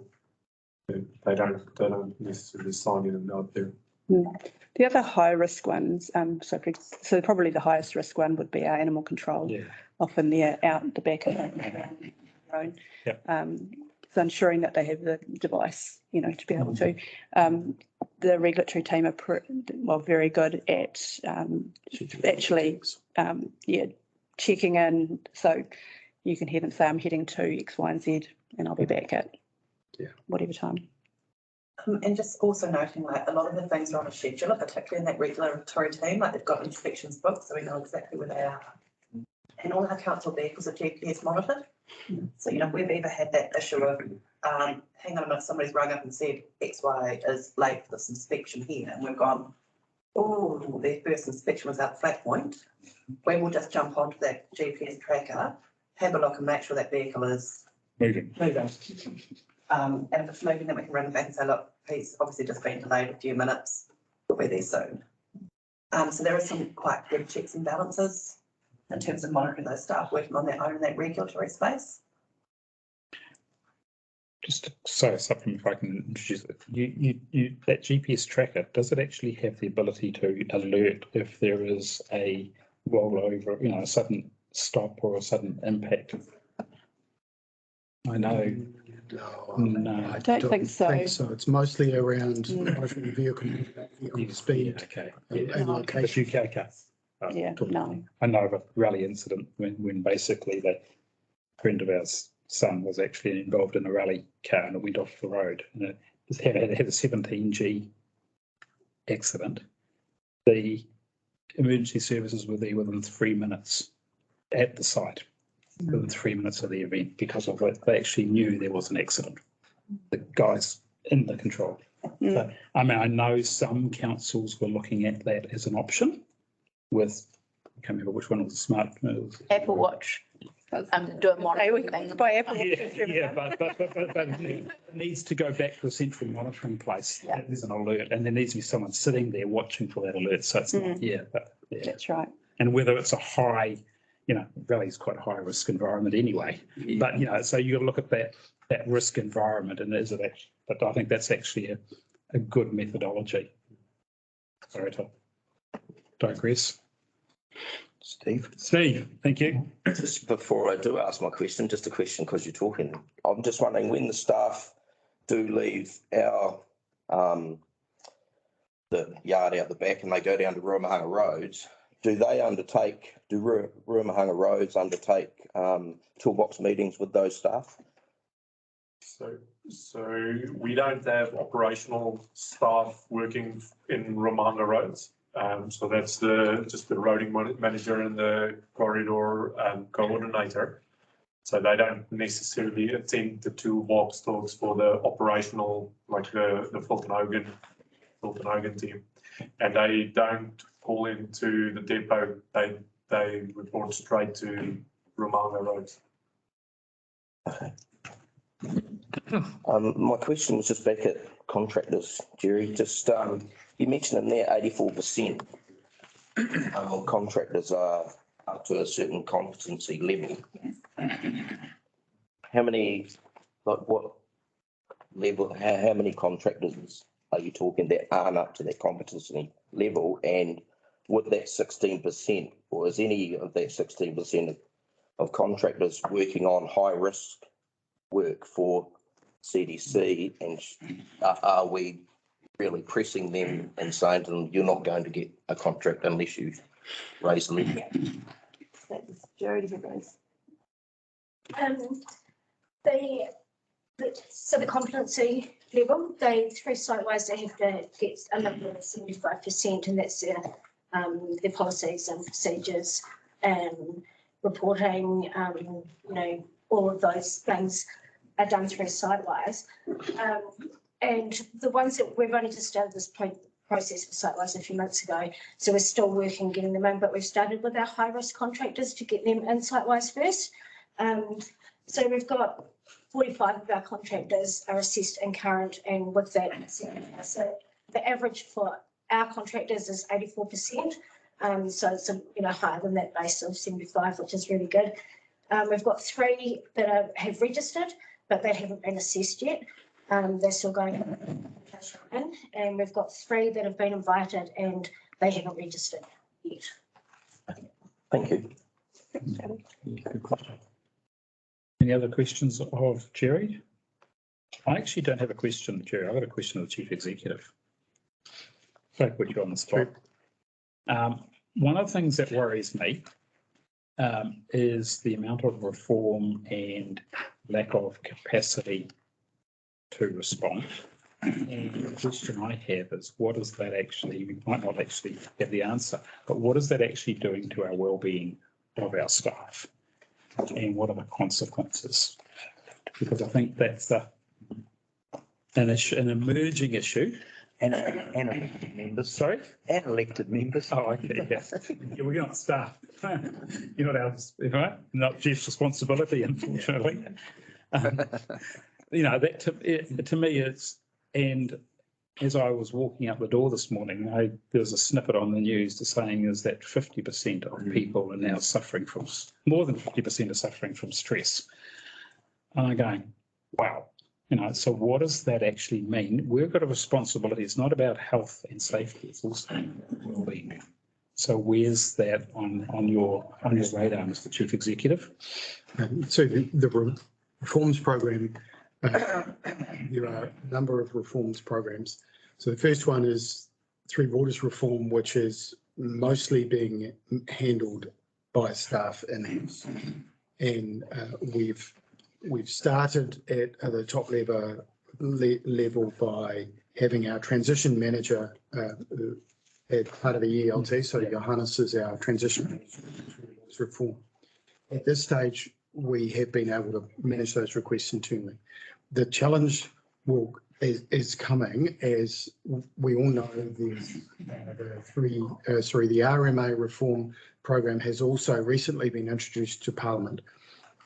they don't necessarily sign in and out there. The other high risk ones, so probably the highest risk one would be our animal control. Yeah. Often they're out the back of the road. Yeah. So ensuring that they have the device, you know, to be able to. The regulatory team are very good at actually, checking in. So you can hear them say, I'm heading to X, Y, and Z, and I'll be back at whatever time. And just also noting, like, a lot of the things are on a schedule, particularly in that regulatory team, like they've got inspections booked, so we know exactly where they are. And all our council vehicles are GPS monitored. So, you know, if we've ever had that issue of, hang on a minute, somebody's rung up and said XY is late for this inspection here, and we've gone, oh, their first inspection was at Flat Point. We will just jump onto that GPS tracker, have a look and make sure that vehicle is moving. And if it's moving, then we can run back and say, look, he's obviously just been delayed a few minutes. We'll be there soon. So there are some quite good checks and balances in terms of monitoring those staff working on their own in that regulatory space. Just to say something, if I can introduce it, you that GPS tracker, does it actually have the ability to alert if there is a rollover, you know, a sudden stop or a sudden impact? I know. No, I don't think so. It's mostly around monitoring vehicle speed. Okay. And location. Okay. No. I know of a rally incident when basically the friend of ours son was actually involved in a rally car and it went off the road and it had a 17G accident. The emergency services were there within 3 minutes at the site, within 3 minutes of the event, because of it. They actually knew there was an accident. The guys in the control. So, I mean, I know some councils were looking at that as an option with, I can't remember which one was the smart. Apple Watch. Do a monitoring thing. By Apple. But it needs to go back to a central monitoring place. Yeah. There's an alert, and there needs to be someone sitting there watching for that alert. So it's not, That's right. And whether it's a high, you know, Raleigh is quite a high risk environment anyway. But you know, so you got to look at that risk environment, and is it actually? But I think that's actually a good methodology. Sorry to digress. Steve, thank you. just before I do ask my question, just a question because you're talking. I'm just wondering, when the staff do leave our the yard out the back and they go down to Ruamahanga roads, do Ruamahanga roads undertake toolbox meetings with those staff? So we don't have operational staff working in Ruamahanga roads. So that's just the roading manager and the corridor coordinator. So they don't necessarily attend the toolbox talks for the operational, like the Fulton Hogan team. And they don't call into the depot. They report straight to Ruamahanga roads. Okay. My question was just back at contractors, Jerry, just, you mentioned in there 84% of contractors are up to a certain competency level. How many, like what level, how many contractors are you talking that aren't up to that competency level? And with that 16%, or is any of that 16% of contractors working on high risk work for CDC, and are we really pressing them and saying to them, you're not going to get a contract unless you raise the level? Jerry, to raise. So the competency level, through site-wise, they have to get a number of 75%, and that's their policies and procedures and reporting, all of those things are done through site-wise. And the ones that we've only just started this process for site-wise a few months ago, so we're still working getting them in, but we've started with our high-risk contractors to get them in site-wise first. So we've got 45 of our contractors are assessed and current, and with that, so the average for our contractors is 84%. So it's higher than that base of 75, which is really good. We've got 3 that have registered, but they haven't been assessed yet. They're still going in, and we've got 3 that have been invited and they haven't registered yet. Thank you. Good question. Any other questions of Jerry? I actually don't have a question, Jerry. I've got a question of the Chief Executive. So I put you on the spot. One of the things that worries me is the amount of reform and lack of capacity to respond. And the question I have is, what is that actually, we might not actually have the answer, but what is that actually doing to our well-being of our staff? And what are the consequences? Because I think that's an emerging issue. And elected members. Sorry? And elected members. Oh, okay, yes. Yeah, we're not staff. You're not ours, right? Not Jeff's responsibility, unfortunately. That to me is, and as I was walking out the door this morning, there was a snippet on the news saying is that 50% of people are now suffering from, more than 50% are suffering from stress. And I'm going, wow. So what does that actually mean? We've got a responsibility. It's not about health and safety. It's also well-being. So where's that on your radar, Mr. Chief Executive? So the reforms program, there are a number of reforms programs. So the first one is Three Borders reform, which is mostly being handled by staff in-house. And we've started at the top level by having our transition manager as part of the ELT. So Johannes is our transition manager reform. At this stage, we have been able to manage those requests internally. The challenge is coming, as we all know, the RMA reform program has also recently been introduced to Parliament.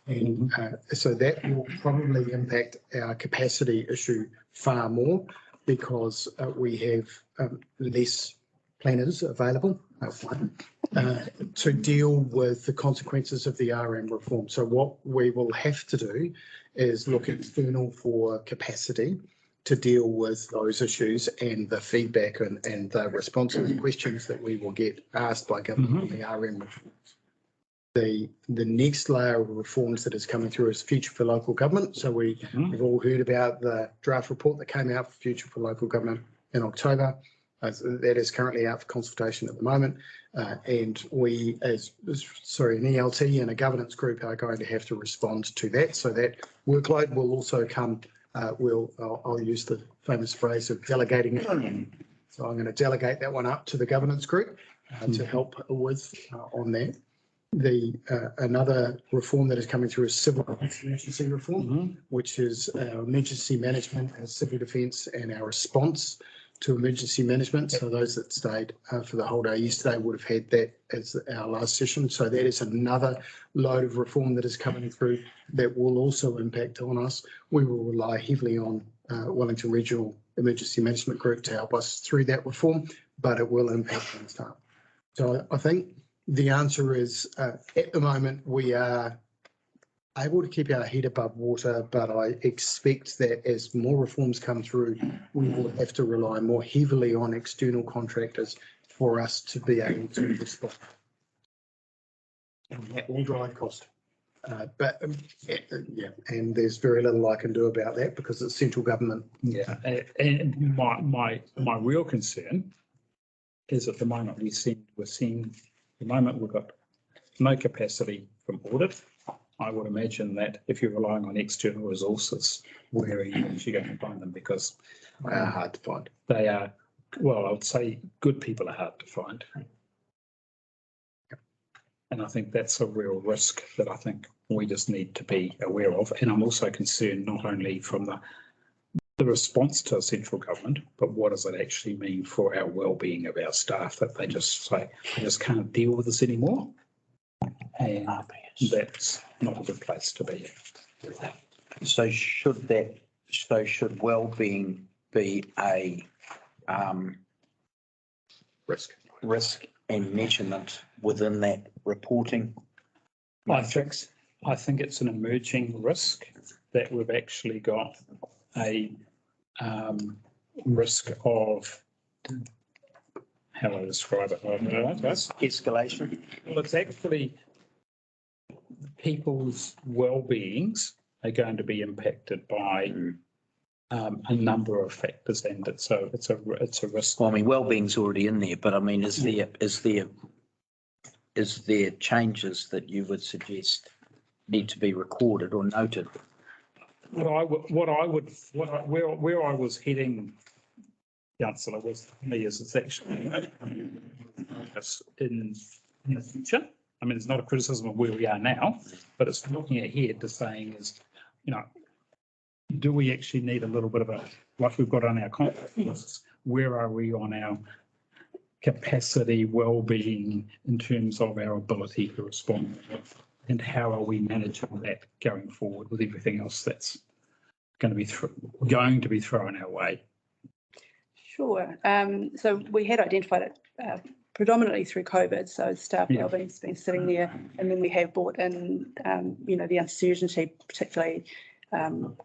And so that will probably impact our capacity issue far more, because we have less planners available to deal with the consequences of the RM reform. So what we will have to do is look external for capacity to deal with those issues and the feedback and the responses and questions that we will get asked by government on the RM reforms. The next layer of reforms that is coming through is Future for Local Government. So we've all heard about the draft report that came out for Future for Local Government in October. That is currently out for consultation at the moment. And we, an ELT and a governance group, are going to have to respond to that. So that workload will also come, I'll use the famous phrase of delegating it. So I'm going to delegate that one up to the governance group to help with on that. Another reform that is coming through is civil emergency reform, which is our emergency management and civil defence and our response to emergency management. So those that stayed for the whole day yesterday would have had that as our last session. So that is another load of reform that is coming through that will also impact on us. We will rely heavily on Wellington Regional Emergency Management Group to help us through that reform, but it will impact on staff. So I think the answer is at the moment we are able to keep our head above water, but I expect that as more reforms come through, we will have to rely more heavily on external contractors for us to be able to respond. And that will drive cost. Yeah, and there's very little I can do about that because it's central government. Yeah, and my real concern is at the moment we're seeing at the moment we've got no capacity from audit. I would imagine that if you're relying on external resources, where are you actually going to find them? Because they are hard to find. They are, well, I would say good people are hard to find. And I think that's a real risk that I think we just need to be aware of. And I'm also concerned not only from the response to central government, but what does it actually mean for our well-being of our staff, that they just say, I just can't deal with this anymore. And that's not a good place to be. So should well-being be a risk and measurement within that reporting? I think it's an emerging risk that we've actually got a risk of, how do I describe it? Escalation. Well, it's actually people's well-beings are going to be impacted by a number of factors, and it's a risk. Well, I mean, well-being's already in there, but I mean, is there changes that you would suggest need to be recorded or noted? Where I was heading, Councillor, was me is it's actually in the future. I mean, it's not a criticism of where we are now, but it's looking ahead to saying is, you know, do we actually need a little bit of a, like we've got on our contract lists, where are we on our capacity, well-being in terms of our ability to respond, and how are we managing that going forward with everything else that's going to be thrown our way? Sure. So we had identified it predominantly through COVID. So staff wellbeing's been sitting there, and then we have brought in, the uncertainty, particularly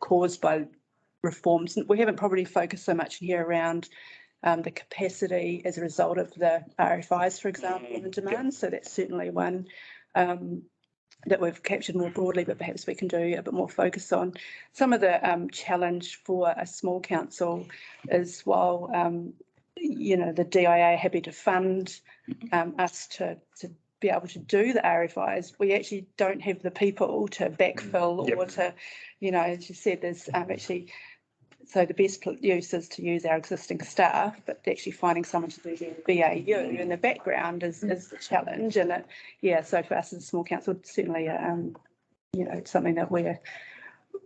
caused by reforms. We haven't probably focused so much here around the capacity as a result of the RFIs, for example, and the demand. So that's certainly one that we've captured more broadly, but perhaps we can do a bit more focus on. Some of the challenge for a small council is while, the DIA are happy to fund us to be able to do the RFIs, we actually don't have the people to backfill or to, as you said, there's actually, so the best use is to use our existing staff, but actually finding someone to do their BAU in the background is the challenge. And so for us as a small council, certainly, something that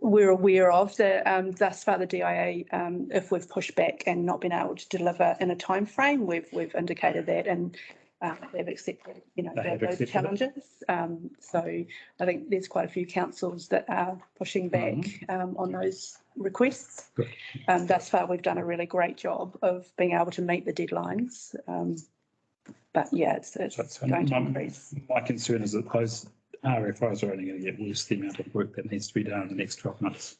we're aware of. Thus far, the DIA, if we've pushed back and not been able to deliver in a time frame, we've indicated that, and they've accepted, those challenges. So I think there's quite a few councils that are pushing back on those requests. Thus far, we've done a really great job of being able to meet the deadlines. But it's going to increase. My concern is that those RFIs are only going to get worse, the amount of work that needs to be done in the next 12 months.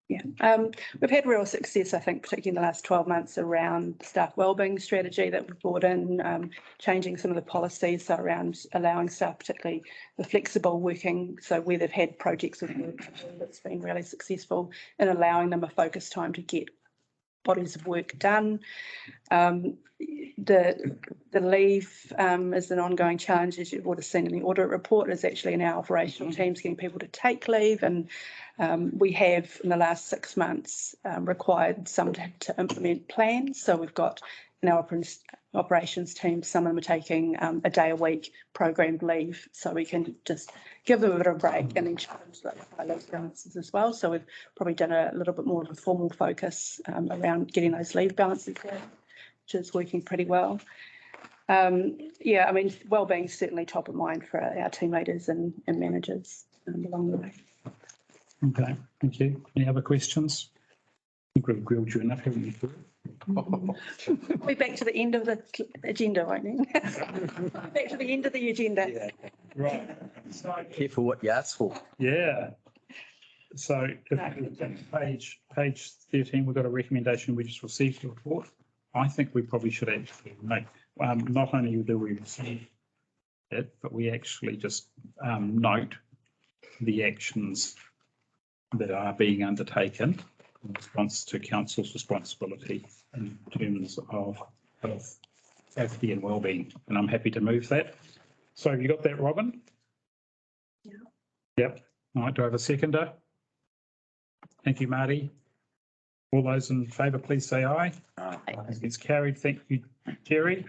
We've had real success, I think, particularly in the last 12 months around staff wellbeing strategy that we've brought in, changing some of the policies around allowing staff, particularly the flexible working, so where they've had projects with work, that's been really successful in allowing them a focused time to get bodies of work done. The leave is an ongoing challenge, as you would have seen in the audit report, is actually in our operational teams getting people to take leave, and we have in the last 6 months required some to implement plans. So we've got in our operations team, some of them are taking a day a week programmed leave, so we can just give them a bit of a break and then challenge those balances as well. So we've probably done a little bit more of a formal focus around getting those leave balances down, which is working pretty well. Yeah, I mean, wellbeing is certainly top of mind for our team leaders and managers along the way. Okay, thank you. Any other questions? I think we've grilled you enough, haven't we? We're back to the end of the agenda, won't we? Back to the end of the agenda. Yeah. Right. So, Careful what you ask for. yeah. So page 13, we've got a recommendation. We just received the report. I think we probably should actually make, not only do we receive it, but we actually just note the actions that are being undertaken in response to council's responsibility in terms of health, safety and wellbeing. And I'm happy to move that. So have you got that, Robin? Yeah. Yep. All right, do I have a seconder? Thank you, Marty. All those in favour, please say aye. Aye. It's carried. Thank you, Jerry.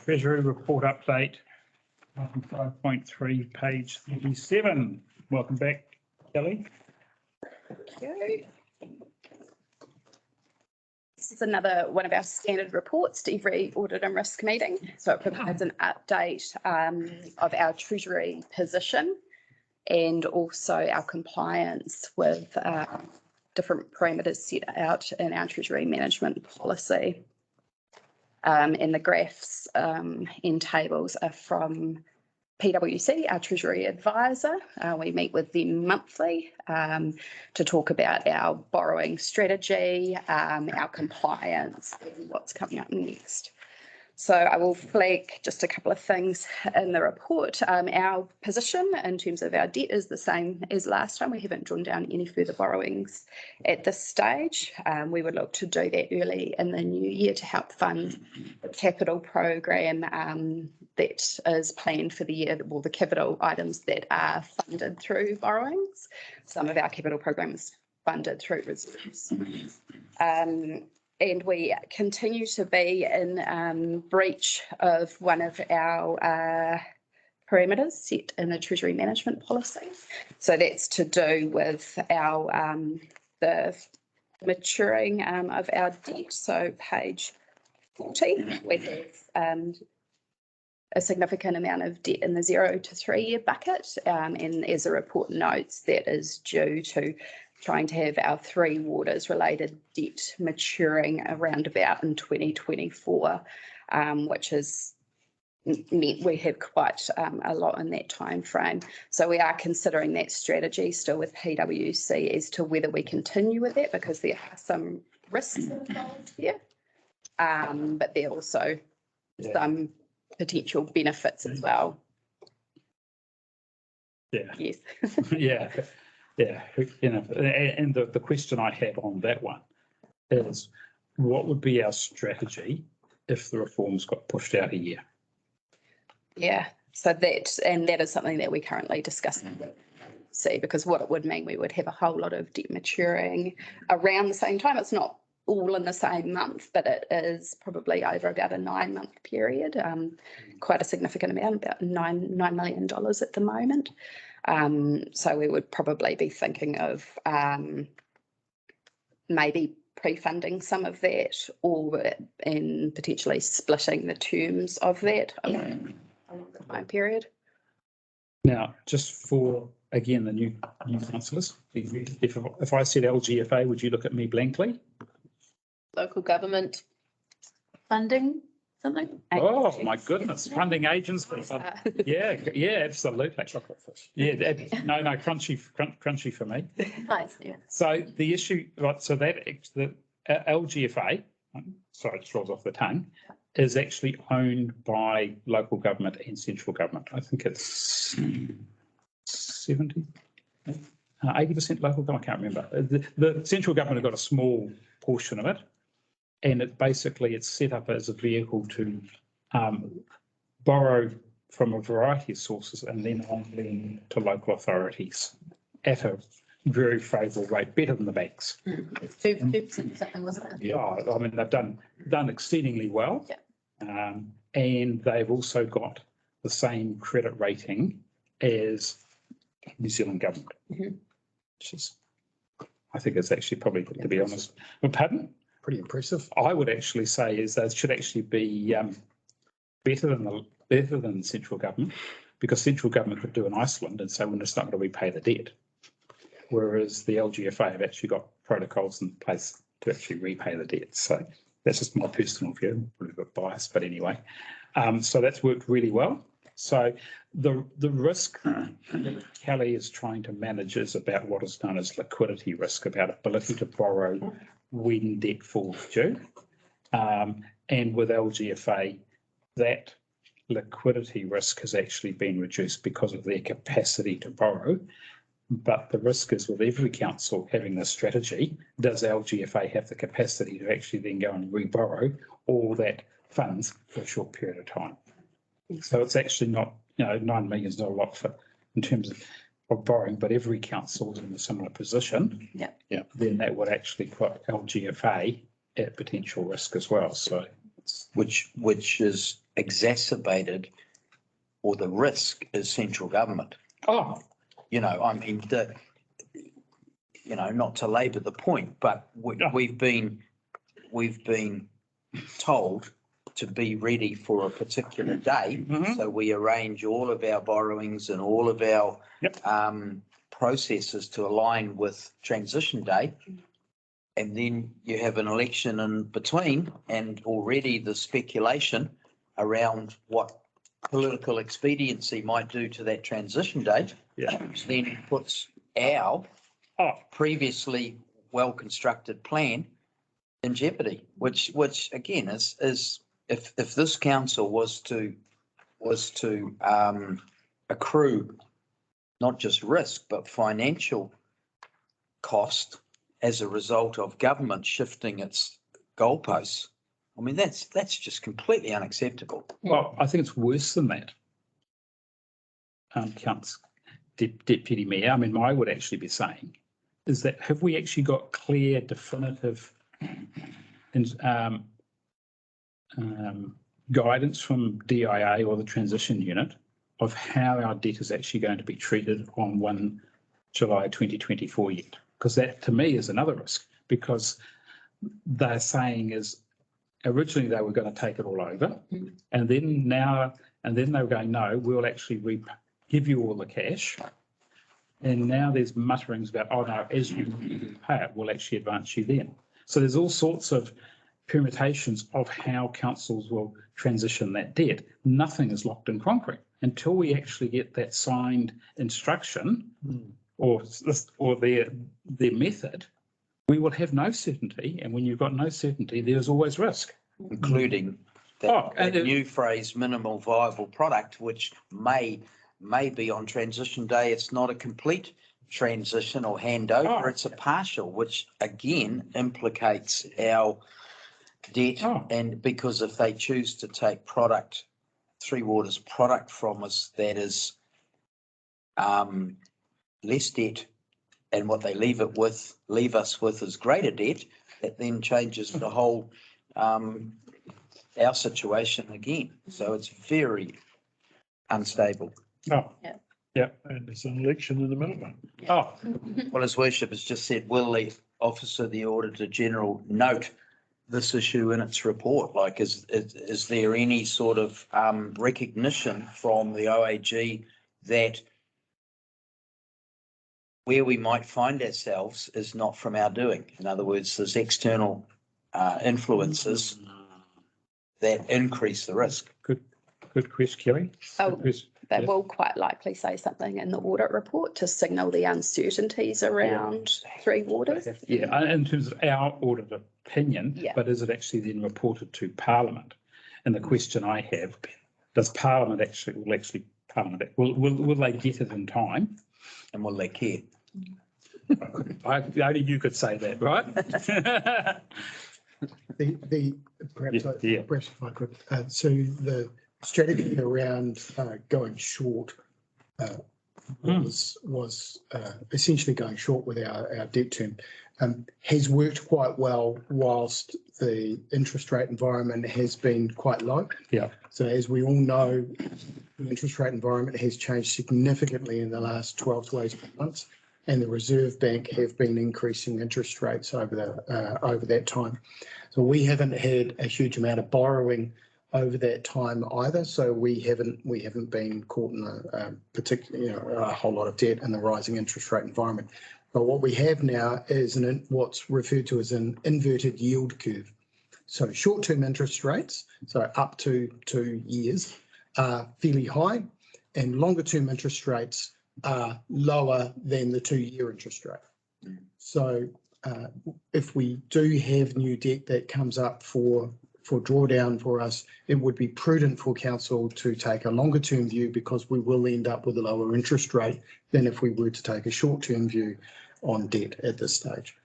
Treasury report update, 5.3, page 37. Welcome back, Kelly. Thank you. This is another one of our standard reports to every audit and risk meeting. So it provides an update of our Treasury position and also our compliance with different parameters set out in our Treasury management policy. And the graphs and tables are from PwC, our Treasury advisor. We meet with them monthly to talk about our borrowing strategy, our compliance, and what's coming up next. So I will flag just a couple of things in the report. Our position in terms of our debt is the same as last time. We haven't drawn down any further borrowings at this stage. We would look to do that early in the new year to help fund the capital program that is planned for the year, well, the capital items that are funded through borrowings. Some of our capital programs funded through reserves. And we continue to be in breach of one of our parameters set in the Treasury management policy. So that's to do with our the maturing of our debt. So page 40, we have a significant amount of debt in the 0 to 3 year bucket. And as the report notes, that is due to trying to have our 3 waters related debt maturing around about in 2024, which has meant we have quite a lot in that time frame. So we are considering that strategy still with PwC as to whether we continue with that, because there are some risks involved here, but there are also some potential benefits as well. Yeah. Yes. Yeah. Yeah, you know, and the question I have on that one is, what would be our strategy if the reforms got pushed out a year? Yeah, so that is something that we currently discussing. See, because what it would mean, we would have a whole lot of debt maturing around the same time. It's not all in the same month, but it is probably over about a 9-month period. Quite a significant amount, about $9 million at the moment. So we would probably be thinking of maybe pre-funding some of that, or in potentially splitting the terms of that along the time period. Now, just for, again, the new councillors, if I said LGFA, would you look at me blankly? Local government funding something? Oh, my goodness, funding agencies. Yeah, absolutely. Yeah, no, crunchy for me. Nice, yeah. So the issue, right, so that the LGFA, sorry, it just rolls off the tongue, is actually owned by local government and central government. I think it's 70, 80% local government, I can't remember. The central government have got a small portion of it, and it's set up as a vehicle to borrow from a variety of sources and then on lend to local authorities at a very favourable rate, better than the banks. 2% something, wasn't it? Yeah, I mean, they've done exceedingly well. Yeah. And they've also got the same credit rating as New Zealand government. Which is, I think it's actually probably, to be honest, well, pardon? Pretty impressive. I would actually say is they should actually be better than the central government, because central government could do in Iceland and say, well, it's not going to repay the debt. Whereas the LGFA have actually got protocols in place to actually repay the debt. So that's just my personal view, a little bit biased, but anyway. So that's worked really well. So the risk that Kelly is trying to manage is about what is known as liquidity risk, about ability to borrow when debt falls due. And with LGFA, that liquidity risk has actually been reduced because of their capacity to borrow. But the risk is with every council having this strategy, does LGFA have the capacity to actually then go and reborrow all that funds for a short period of time? So it's actually not, 9 million is not a lot for in terms of borrowing, but every council is in a similar position. Yeah. Then that would actually put LGFA at potential risk as well. So which is exacerbated, or the risk is central government. Oh, I mean, not to labour the point, but we've been told to be ready for a particular day. So we arrange all of our borrowings and all of our processes to align with transition day. And then you have an election in between, and already the speculation around what political expediency might do to that transition date, which then puts our previously well-constructed plan in jeopardy, which again is if this council was to accrue not just risk but financial cost as a result of government shifting its goalposts, I mean, that's just completely unacceptable. well, I think it's worse than that. Deputy Mayor, I mean, I would actually be saying is that have we actually got clear, definitive guidance from DIA or the transition unit of how our debt is actually going to be treated on 1 July 2024 yet? Because that to me is another risk, because they're saying is originally they were going to take it all over, and then they were going, no, we'll actually give you all the cash. And now there's mutterings about, oh no, as you pay it, we'll actually advance you then. So there's all sorts of permutations of how councils will transition that debt. Nothing is locked in concrete until we actually get that signed instruction or their method. We will have no certainty, and when you've got no certainty, there's always risk, including that new phrase, minimal viable product, which may be on transition day. It's not a complete transition or handover. It's a partial, which again implicates our debt. And because if they choose to take Three Waters product from us, that is less debt, and what they leave us with is greater debt, that then changes the whole our situation again. So it's very unstable. And there's an election in the middle of it. Well, His Worship has just said, will the Office of the Auditor General note this issue in its report? Like, is there any sort of recognition from the OAG that where we might find ourselves is not from our doing? In other words, there's external influences that increase the risk. Good question, Kelly. They will quite likely say something in the audit report to signal the uncertainties around Three Waters. Yeah, in terms of our audit opinion, but is it actually then reported to Parliament? And the question I have, does Parliament will they get it in time? And will they care? Only you could say that, right? Perhaps if I could, so the strategy around going short was essentially going short with our debt term, has worked quite well whilst the interest rate environment has been quite low. Yeah. So as we all know, the interest rate environment has changed significantly in the last 12 to 18 months, and the Reserve Bank have been increasing interest rates over that time. So we haven't had a huge amount of borrowing over that time either. So we haven't been caught in a whole lot of debt in the rising interest rate environment. But what we have now is what's referred to as an inverted yield curve. So short-term interest rates, so up to 2 years, are fairly high, and longer-term interest rates are lower than the 2-year interest rate. So if we do have new debt that comes up for drawdown for us, it would be prudent for council to take a longer term view, because we will end up with a lower interest rate than if we were to take a short term view on debt at this stage.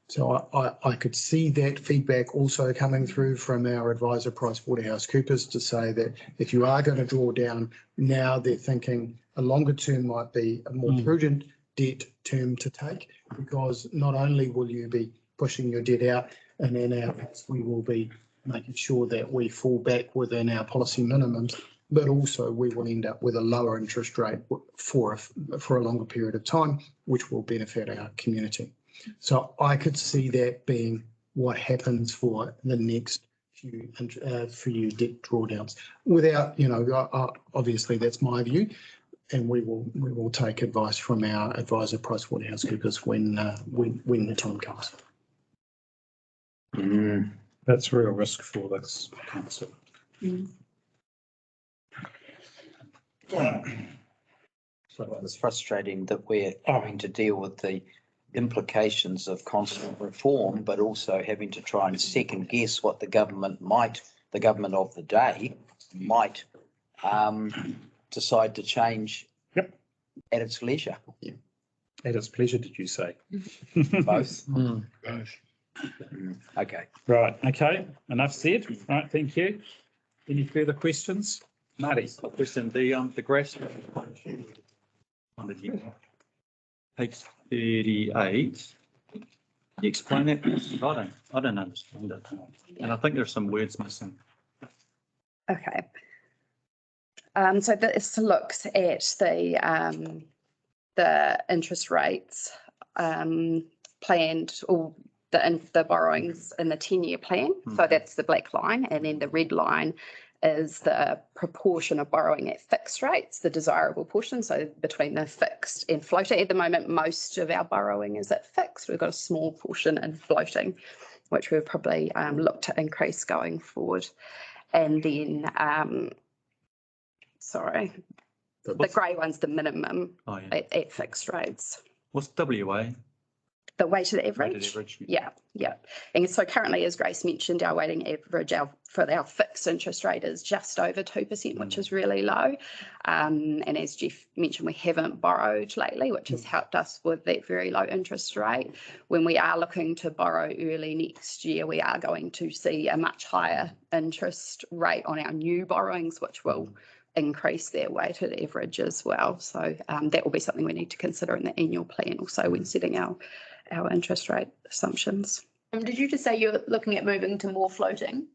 So I could see that feedback also coming through from our advisor PricewaterhouseCoopers to say that if you are going to draw down now, they're thinking a longer term might be a more prudent debt term to take, because not only will you be pushing your debt out, and in our case we will be making sure that we fall back within our policy minimums, but also we will end up with a lower interest rate for a longer period of time, which will benefit our community. So I could see that being what happens for the next few debt drawdowns. Without, obviously that's my view, and we will take advice from our advisor PricewaterhouseCoopers when the time comes. That's a real risk for this council. So it's frustrating that we're having to deal with the implications of constant reform, but also having to try and second guess what the government of the day might decide to change at its leisure. At its pleasure, did you say? Both. Both. Okay. Right. Okay. Enough said. Right. Thank you. Any further questions? Marty. Question, the grass on the page 38. Can you explain that? I don't understand it. And I think there's some words missing. Okay. So this looks at the interest rates planned, or the borrowings in the 10-year plan. So that's the black line, and then the red line is the proportion of borrowing at fixed rates, the desirable portion. So between the fixed and floating, at the moment, most of our borrowing is at fixed. We've got a small portion in floating, which we've probably look to increase going forward. And then, the grey one's the minimum at fixed rates. What's WA? The weighted average. Weighted average. Yeah. And so currently, as Grace mentioned, our weighting average for our fixed interest rate is just over 2%, which is really low. And as Jeff mentioned, we haven't borrowed lately, which has helped us with that very low interest rate. When we are looking to borrow early next year, we are going to see a much higher interest rate on our new borrowings, which will increase their weighted average as well. So that will be something we need to consider in the annual plan also when setting our interest rate assumptions. Did you just say you're looking at moving to more floating?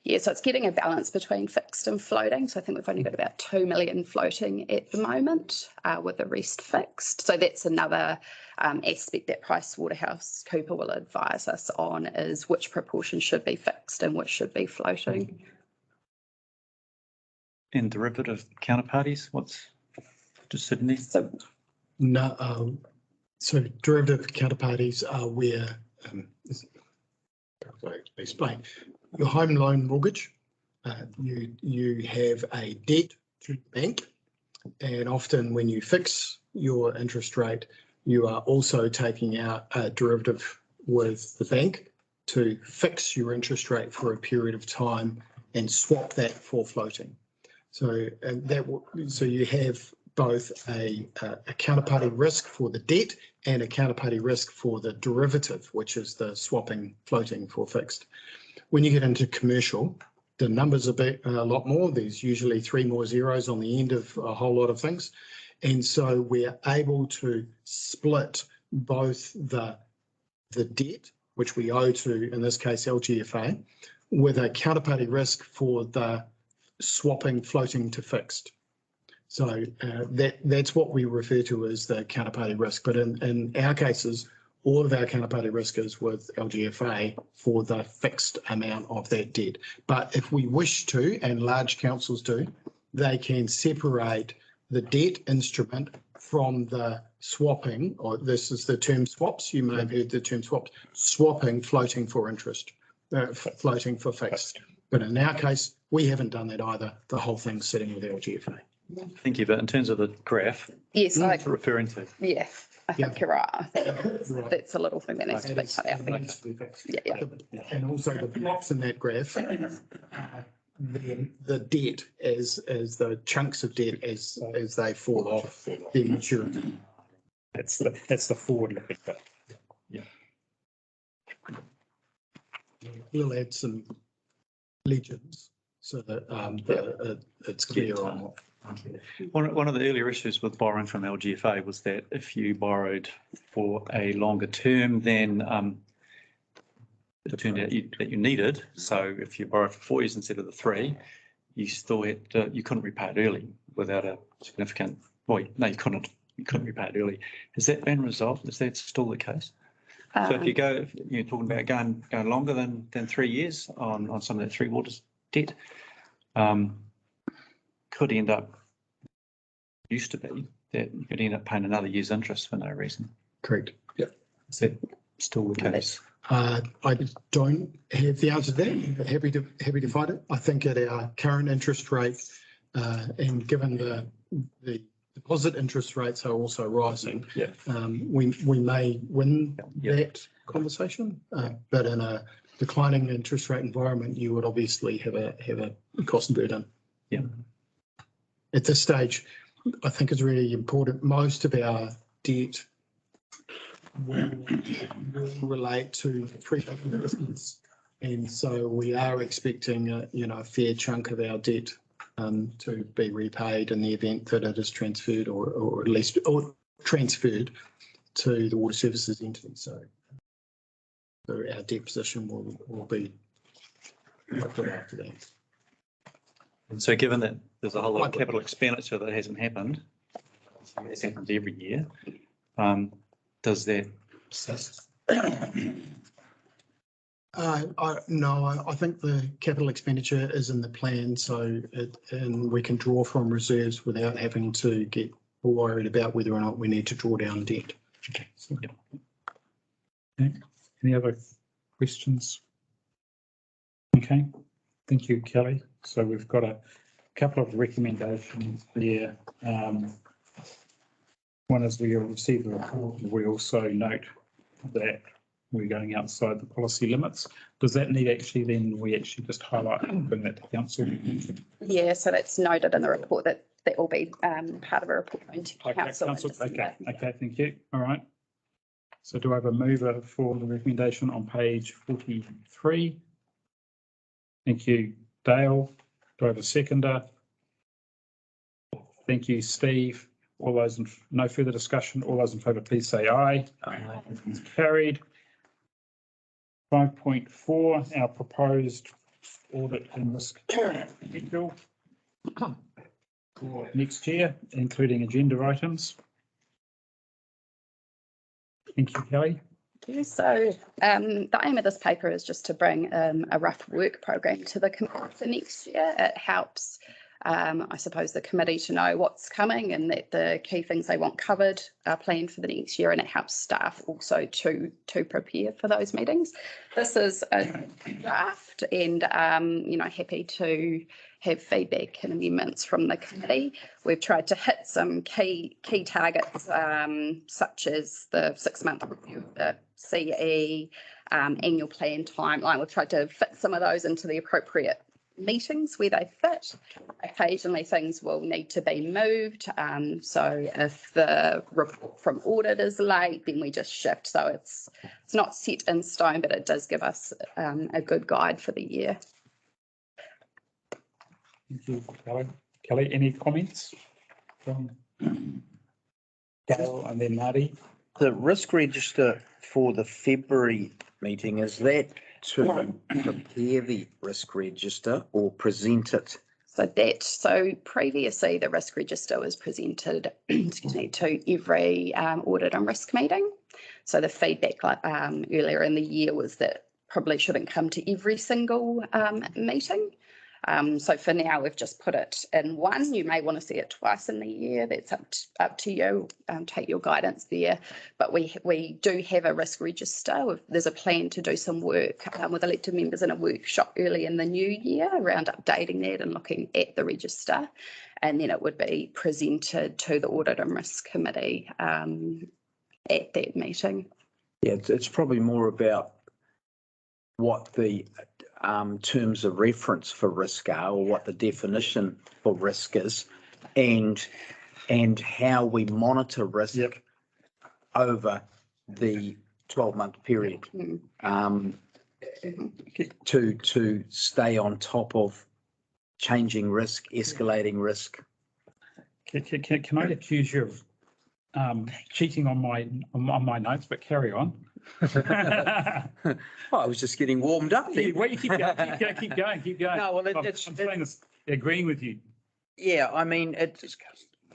Yeah, so it's getting a balance between fixed and floating. So I think we've only got about 2 million floating at the moment, with the rest fixed. So that's another aspect that PricewaterhouseCoopers will advise us on, is which proportion should be fixed and which should be floating. And derivative counterparties, what's just sitting there? So derivative counterparties are where, explain, your home loan mortgage, you have a debt to the bank, and often when you fix your interest rate, you are also taking out a derivative with the bank to fix your interest rate for a period of time and swap that for floating. So you have both a counterparty risk for the debt and a counterparty risk for the derivative, which is the swapping floating for fixed. When you get into commercial, the numbers are a lot more. There's usually 3 more zeros on the end of a whole lot of things. And so we're able to split both the debt, which we owe to, in this case, LGFA, with a counterparty risk for the swapping floating to fixed. So that's what we refer to as the counterparty risk. But in our cases, all of our counterparty risk is with LGFA for the fixed amount of that debt. But if we wish to, and large councils do, they can separate the debt instrument from the swapping, or this is the term swaps. You may have heard the term swaps, swapping floating for interest, floating for fixed. But in our case, we haven't done that either. The whole thing's sitting with LGFA. Thank you. But in terms of the graph, Yes, what you're referring to. yeah, I think you're right. I think that's a little thing that needs to be cut out. Yeah. And also the blocks in that graph, the debt as the chunks of debt as they fall off their maturity. That's the forward looking bit. Yeah. We'll add some legends so that it's clear on what. One of the earlier issues with borrowing from LGFA was that if you borrowed for a longer term than it turned out that you needed, so if you borrowed for 4 years instead of the 3, you still had you couldn't repay it early without a significant. Well, no, you couldn't repay it early. Has that been resolved? Is that still the case? So if you're talking about going longer than 3 years on some of that Three Waters debt, could end up, used to be, that you could end up paying another year's interest for no reason. Correct. Yeah. Is that still the case? I don't have the answer to that, but happy to find it. I think at our current interest rate, and given the deposit interest rates are also rising, we may win that conversation. But in a declining interest rate environment, you would obviously have a cost burden. Yeah. At this stage, I think it's really important. Most of our debt will relate to pre-open business, and so we are expecting a fair chunk of our debt to be repaid in the event that it is transferred, or at least transferred to the water services entity. So our debt position will be good after that. And so given that there's a whole lot of capital expenditure that hasn't happened, it happens every year, does that assist? No, I think the capital expenditure is in the plan, and we can draw from reserves without having to get worried about whether or not we need to draw down debt. Okay. Any other questions? Okay, thank you, Kelly. So we've got a couple of recommendations there. One is we receive the report. We also note that we're going outside the policy limits. Does that need we actually just highlight and bring that to council? Yeah, so that's noted in the report that will be part of a report going to council. Okay, thank you. All right. So do I have a mover for the recommendation on page 43? Thank you, Dale. Do I have a seconder? Thank you, Steve. All those no further discussion. All those in favour, please say aye. Aye. It's carried. 5.4, our proposed audit and risk schedule for next year, including agenda items. Thank you, Kelly. So the aim of this paper is just to bring a rough work program to the committee for next year. It helps, I suppose, the committee to know what's coming and that the key things they want covered are planned for the next year, and it helps staff also to prepare for those meetings. This is a draft, and happy to have feedback and amendments from the committee. We've tried to hit some key targets, such as the 6-month review of the CE, annual plan timeline. We've tried to fit some of those into the appropriate meetings where they fit. Occasionally things will need to be moved. So if the report from audit is late, then we just shift. So it's not set in stone, but it does give us a good guide for the year. Thank you, Kelly. Kelly, any comments from Gail and then Marty. The risk register for the February meeting, is that to prepare the risk register or present it? So previously the risk register was presented, excuse me, to every audit and risk meeting. So the feedback earlier in the year was that probably shouldn't come to every single meeting. So for now, we've just put it in one. You may want to see it twice in the year. That's up to you. Take your guidance there. But we do have a risk register. There's a plan to do some work with elected members in a workshop early in the new year around updating that and looking at the register. And then it would be presented to the Audit and Risk Committee at that meeting. Yeah, it's probably more about what the terms of reference for risk are, or what the definition for risk is, and how we monitor risk over the 12-month period to stay on top of changing risk, escalating risk. Can I accuse you of cheating on my notes, but carry on. I was just getting warmed up there. Well, you keep going. No, well, I'm agreeing with you. Yeah, I mean, it's,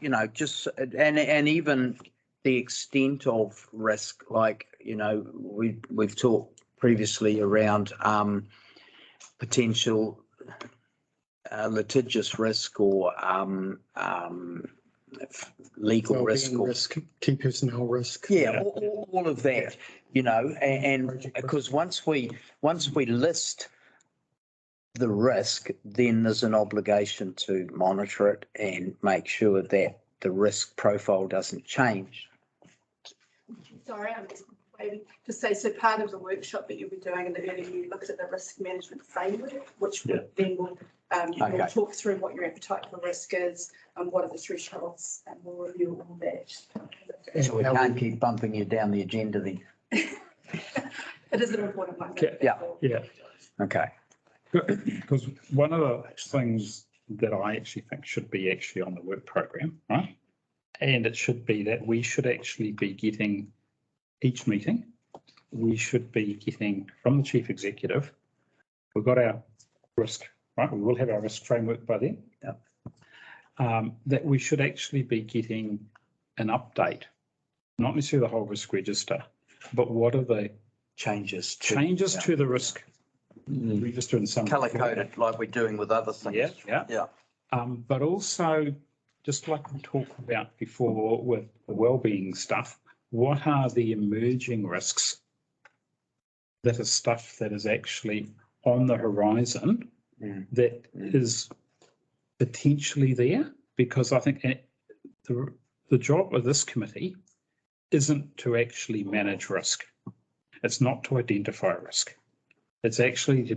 you know, just, and even the extent of risk, like, you know, we've talked previously around potential litigious risk or legal risk, key personnel risk. Yeah, all of that, you know, and because once we list the risk, then there's an obligation to monitor it and make sure that the risk profile doesn't change. Sorry, I'm just waiting to say, so part of the workshop that you'll be doing in the early year looks at the risk management framework, which will will talk through what your appetite for risk is and what are the thresholds, and we'll review all that. So we can't keep bumping you down the agenda then. It is an important one. Yeah. Okay. Because one of the things that I actually think should be actually on the work program, right? And it should be that we should actually be getting each meeting, we should be getting from the chief executive, we've got our risk, right? We will have our risk framework by then. That we should actually be getting an update, not necessarily the whole risk register, but what are the changes to the risk register in some colour coded like we're doing with other things. Yeah. But also, just like we talked about before with the wellbeing stuff, what are the emerging risks that is stuff that is actually on the horizon that is potentially there? Because I think the job of this committee isn't to actually manage risk. It's not to identify risk. It's actually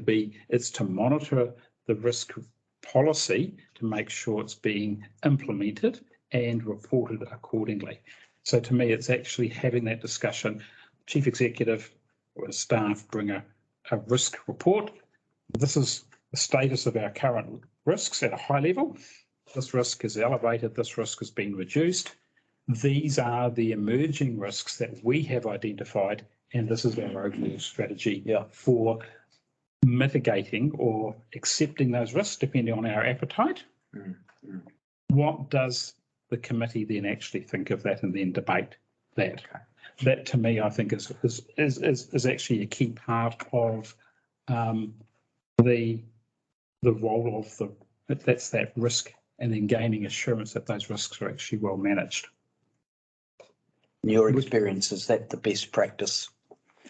it's to monitor the risk policy to make sure it's being implemented and reported accordingly. So to me, it's actually having that discussion. Chief executive or staff bring a risk report. This is the status of our current risks at a high level. This risk is elevated. This risk has been reduced. These are the emerging risks that we have identified, and this is our overall strategy for mitigating or accepting those risks, depending on our appetite. What does the committee then actually think of that and then debate that? That to me, I think is actually a key part of the role of that's that risk, and then gaining assurance that those risks are actually well managed. In your experience, is that the best practice?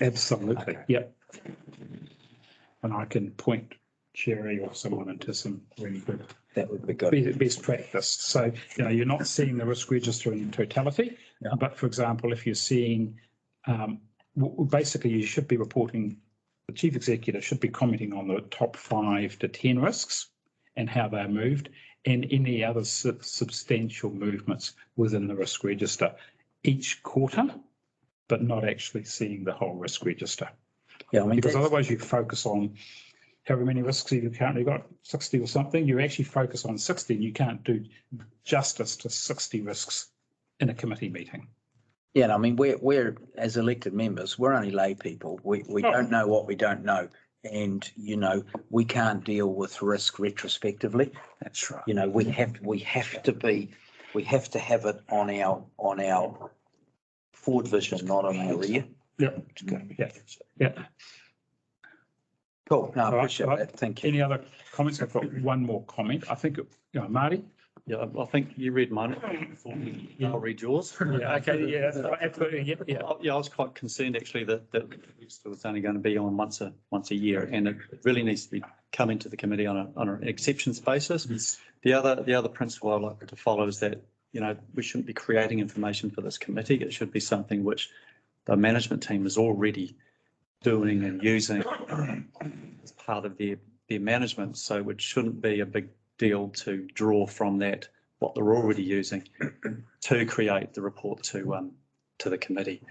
Absolutely. Okay. Yep. And I can point Sherry or someone into some really good. That would be good. Best practice. So, you know, you're not seeing the risk register in totality, but for example, if you're seeing, basically you should be reporting, the chief executive should be commenting on the top 5 to 10 risks and how they're moved, and any other substantial movements within the risk register each quarter, but not actually seeing the whole risk register. Yeah, I mean, because otherwise you focus on however many risks you've currently got, 60 or something, you actually focus on 60 and you can't do justice to 60 risks in a committee meeting. Yeah, I mean, we're as elected members, we're only lay people. We don't know what we don't know. And, you know, we can't deal with risk retrospectively. That's right. You know, we have to have it on our forward vision, not on our rear. Yeah. Yeah. Cool. No, I All right, appreciate all right. that. Thank you. Any other comments? I've got one more comment. I think, Marty? Yeah, I think you read mine. I'll read yours. Yeah, okay, yeah, that's right, absolutely, yeah, yeah. Yeah, I was quite concerned actually that it's only going to be on once a year, and it really needs to be coming to the committee on an exceptions basis. The other principle I'd like to follow is that, you know, we shouldn't be creating information for this committee. It should be something which the management team is already doing and using as part of their management. So it shouldn't be a big deal to draw from that what they're already using to create the report to the committee,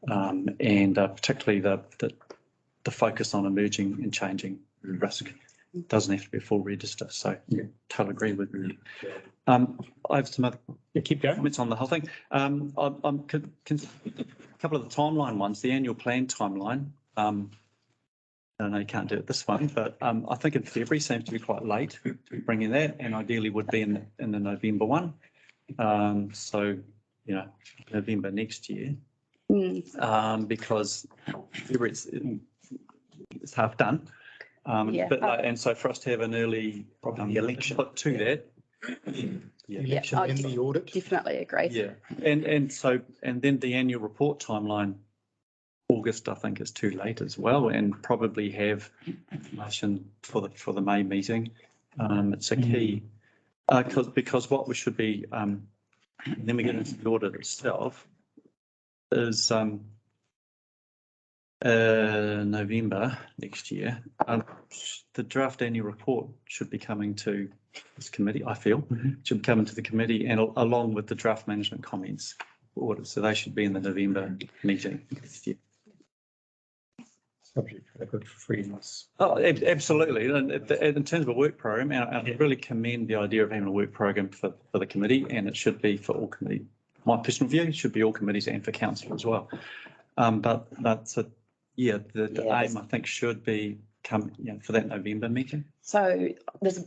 and particularly the focus on emerging and changing risk. It doesn't have to be a full register. So yeah, totally agree with you. I have some other keep going. comments on the whole thing. A couple of the timeline ones, the annual plan timeline. I know you can't do it this one, but I think in February seems to be quite late to be bringing that, and ideally would be in the November one. So, you know, November next year, because February it's half done. Yeah. And so for us to have an early election to that. Election in the audit. Definitely agree. Yeah, and then the annual report timeline. August, I think, is too late as well, and probably have information for the May meeting. It's a key because what we should be, then we get into the audit itself, is November next year. The draft annual report should be coming to this committee. I feel should be coming to the committee, and along with the draft management comments audit, so they should be in the November meeting next year. Subject to good freedoms. Oh, absolutely. And in terms of a work program, I really commend the idea of having a work program for the committee, and it should be for all committee. My personal view, it should be all committees and for council as well. But the aim, I think, should be for that November meeting. So there's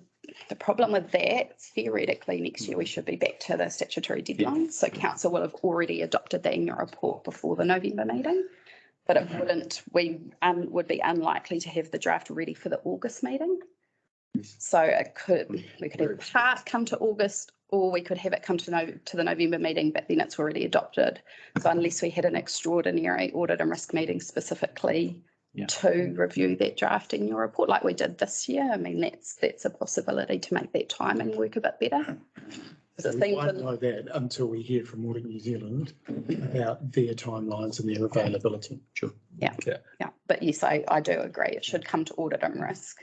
the problem with that. Theoretically, next year we should be back to the statutory deadline. So council will have already adopted the annual report before the November meeting. But it wouldn't, we would be unlikely to have the draft ready for the August meeting. So we could have part come to August, or we could have it come to the November meeting, but then it's already adopted. So unless we had an extraordinary audit and risk meeting specifically to review that draft in your report, like we did this year, I mean, that's a possibility to make that timing work a bit better. So we won't know that until we hear from Audit New Zealand about their timelines and their availability. Sure. Yeah. But yes, I do agree. It should come to audit and risk.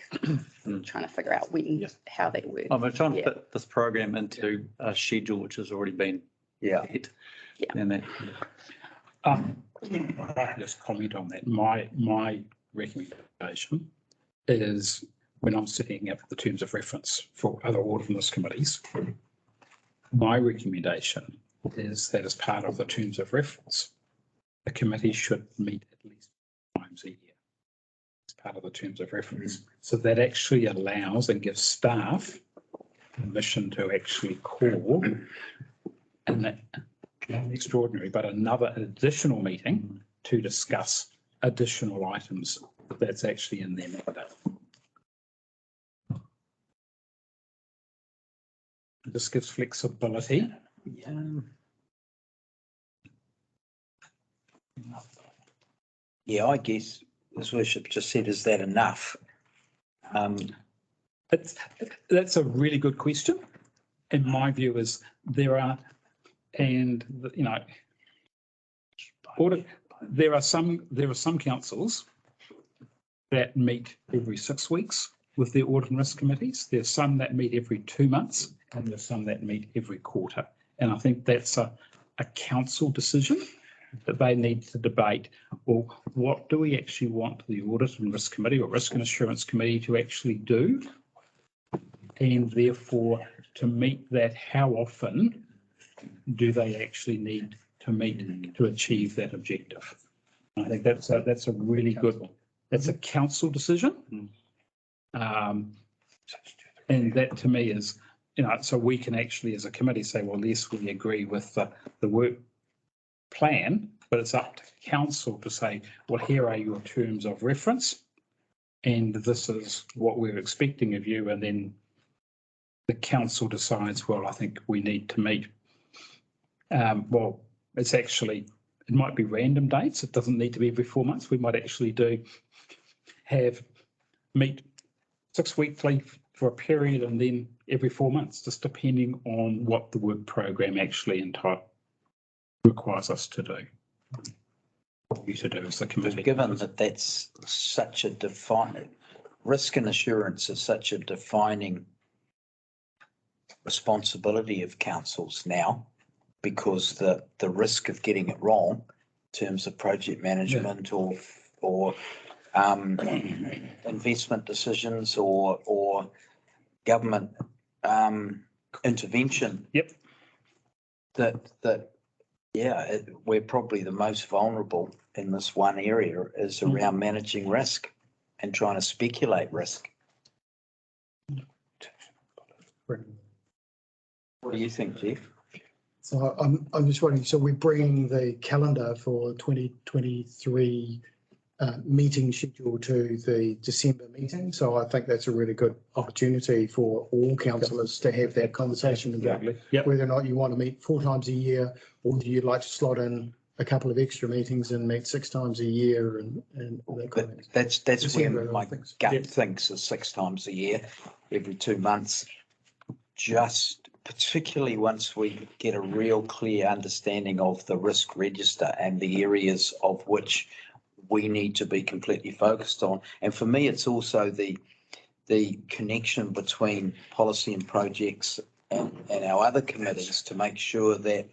I'm trying to figure out when, how that works. I'm trying to fit this program into a schedule which has already been hit. And that. I can just comment on that. My recommendation is when I'm setting up the terms of reference for other audit and risk committees. My recommendation is that as part of the terms of reference, the committee should meet at least times a year as part of the terms of reference. So that actually allows and gives staff permission to actually call an extraordinary, but another additional meeting to discuss additional items that's actually in their mandate. This gives flexibility. Yeah, I guess as Worship just said, is that enough? That's a really good question. And my view is there are some councils that meet every 6 weeks with their audit and risk committees. There's some that meet every 2 months, and there's some that meet every quarter. And I think that's a council decision that they need to debate. Well, what do we actually want the audit and risk committee or risk and assurance committee to actually do? And therefore, to meet that, how often do they actually need to to meet to achieve that objective. I think that's a really good, that's a council decision. And that to me is, so we can actually as a committee say, well, yes, we agree with the work plan, but it's up to council to say, well, here are your terms of reference. And this is what we're expecting of you. And then the council decides, well, I think we need to meet. Well, it's actually, it might be random dates. It doesn't need to be every 4 months. We might actually meet 6 weekly for a period and then every 4 months, just depending on what the work program actually requires us to do. What we to do as the committee. Given that that's such a defining, risk and assurance is such a defining responsibility of councils now, because the risk of getting it wrong in terms of project management or investment decisions or government intervention. Yep. We're probably the most vulnerable in this one area is around managing risk and trying to speculate risk. What do you think, Jeff? So I'm just wondering, so we're bringing the calendar for 2023 meeting schedule to the December meeting. So I think that's a really good opportunity for all councillors to have that conversation about whether or not you want to meet 4 times a year, or do you like to slot in a couple of extra meetings and meet 6 times a year and all that kind of thing. That's where my gut thinks is 6 times a year, every 2 months. Just particularly once we get a real clear understanding of the risk register and the areas of which we need to be completely focused on. And for me, it's also the connection between policy and projects and our other committees to make sure that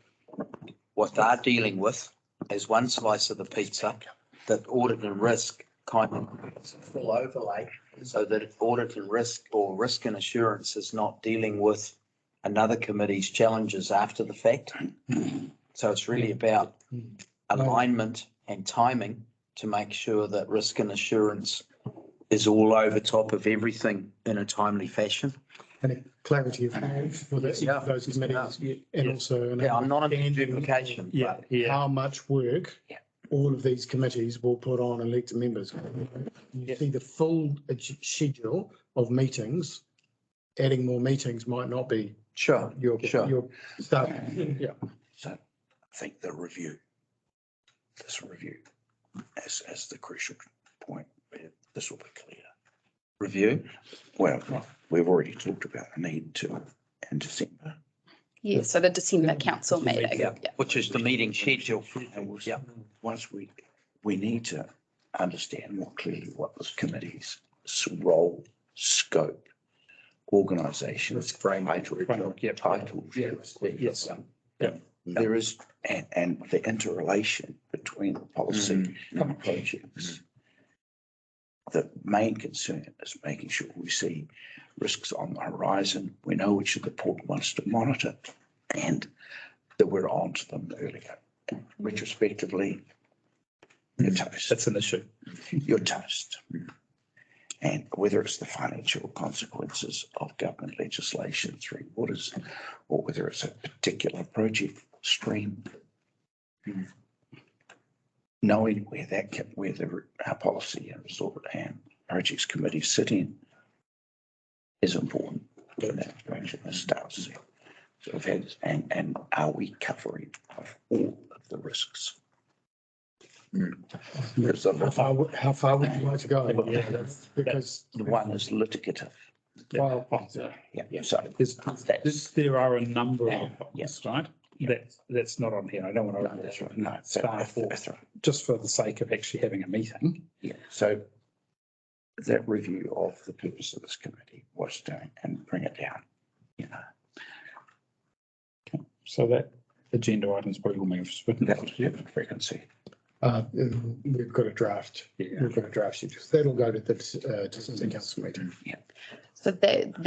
what they're dealing with is one slice of the pizza, that audit and risk kind of full overlay, so that audit and risk or risk and assurance is not dealing with another committee's challenges after the fact. So it's really about alignment and timing to make sure that risk and assurance is all over top of everything in a timely fashion. And a clarity of for those committees, and also I'm not a duplication. How much work all of these committees will put on elected members. You see the full schedule of meetings. Adding more meetings might not be your stuff. So I think this review as the crucial point, this will be clear. Review? Well, we've already talked about the need to in December. Yeah, so the December council meeting. Which is the meeting schedule. Once we need to understand more clearly what this committee's role, scope, organisation, there is, and the interrelation between the policy and projects. The main concern is making sure we see risks on the horizon. We know which of the port wants to monitor, and that we're on to them earlier. Retrospectively, you're toast. That's an issue. You're toast. And whether it's the financial consequences of government legislation through waters, or whether it's a particular project stream, knowing where our policy and resort and projects committees sit in is important for that direction that starts. So we've had, and are we covering of all of the risks? How far would you like to go? Because the one is litigative. Well, So there are a number of yes, right? That's not on here. I don't want to. That's right. No, that's right. Just for the sake of actually having a meeting. Yeah. So that review of the purpose of this committee was doing and bring it down. Okay. So that agenda items probably will move. Frequency. We've got a draft. We've got a draft sheet. That'll go to the December council meeting. So that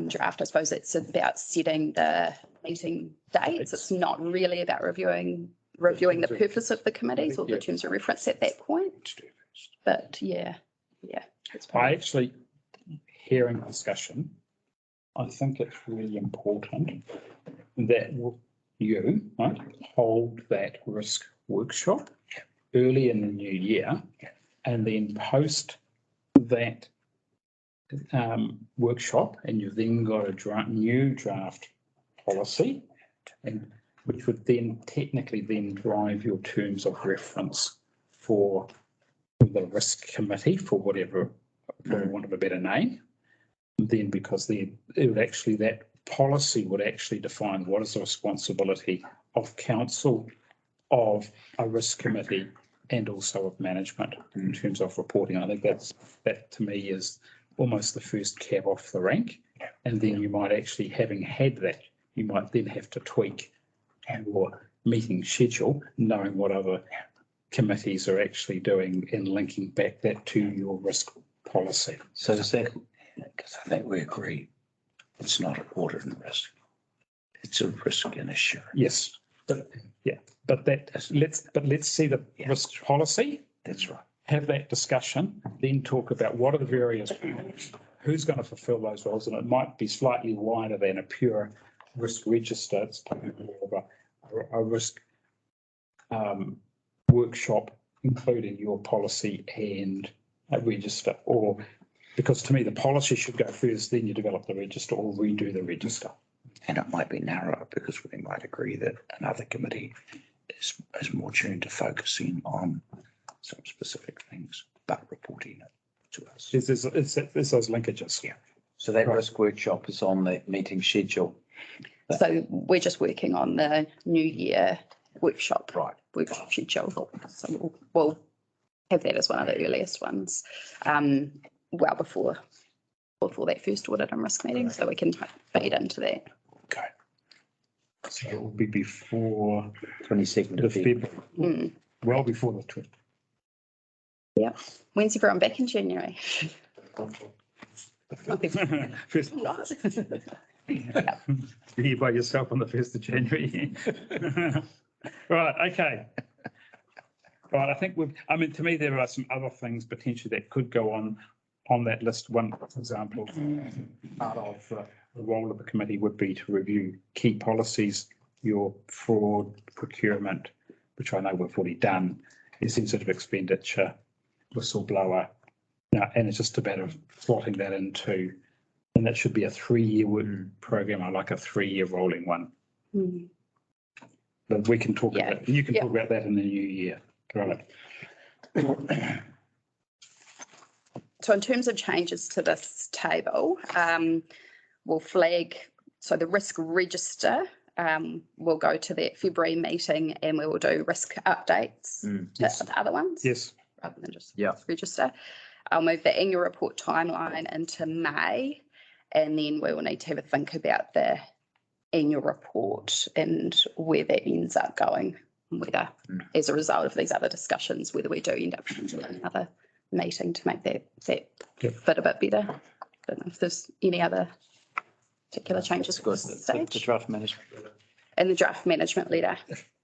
draft, I suppose it's about setting the meeting dates. It's not really about reviewing reviewing the purpose of the committees or the terms of reference at that point. But yeah. It's I probably- actually, hearing discussion, I think it's really important that you, right, hold that risk workshop early in the new year and then post that workshop, and you've then got a new draft policy, and which would then technically then drive your terms of reference for the risk committee, for whatever, for want of a better name. Then, because it would actually, that policy would actually define what is the responsibility of council, of a risk committee, and also of management in terms of reporting. I think that to me is almost the first cab off the rank. And then you might actually, having had that, you might then have to tweak your meeting schedule, knowing what other committees are actually doing and linking back that to your risk policy. So is that, Because I think we agree, it's not an audit and risk. It's a risk and assurance. Yes, but let's see the risk policy. That's right. Have that discussion, then talk about what are the various, who's going to fulfill those roles, and it might be slightly wider than a pure risk register. It's probably more of a risk workshop, including your policy and a register, or because to me the policy should go first, then you develop the register or redo the register. And it might be narrower because we might agree that another committee is more tuned to focusing on some specific things, but reporting it to us. It's those linkages. Yeah. so that risk workshop is on the meeting schedule? So we're just working on the new year workshop. Right. Workshop schedule. So we'll have that as one of the earliest ones, well before that first audit and risk meeting, so we can feed into that. Okay. So it will be before 22nd the of February. February, well before the 20th. Yep. When's everyone back in January? First, Yeah. you're here by yourself on the 1st of January. Right, okay. Right, I think to me, there are some other things potentially that could go on that list. One, for example, part of the role of the committee would be to review key policies, your fraud, procurement, which I know we've already done, your sensitive expenditure, whistleblower. And it's just a matter of slotting that into, and that should be a 3-year work program. I like a 3-year rolling one. Mm. But we can talk Yeah. about, you can Yeah. talk about that in the new year. Right. So in terms of changes to this table, we'll flag, so the risk register will go to that February meeting, and we will do risk updates to the other ones. Yes. Rather than just Yeah. register. I'll move the annual report timeline into May, and then we will need to have a think about the annual report and where that ends up going, whether as a result of these other discussions, whether we do end up doing another meeting to make that fit a bit better. I don't know if there's any other particular changes for this The stage. draft management. And the draft management letter,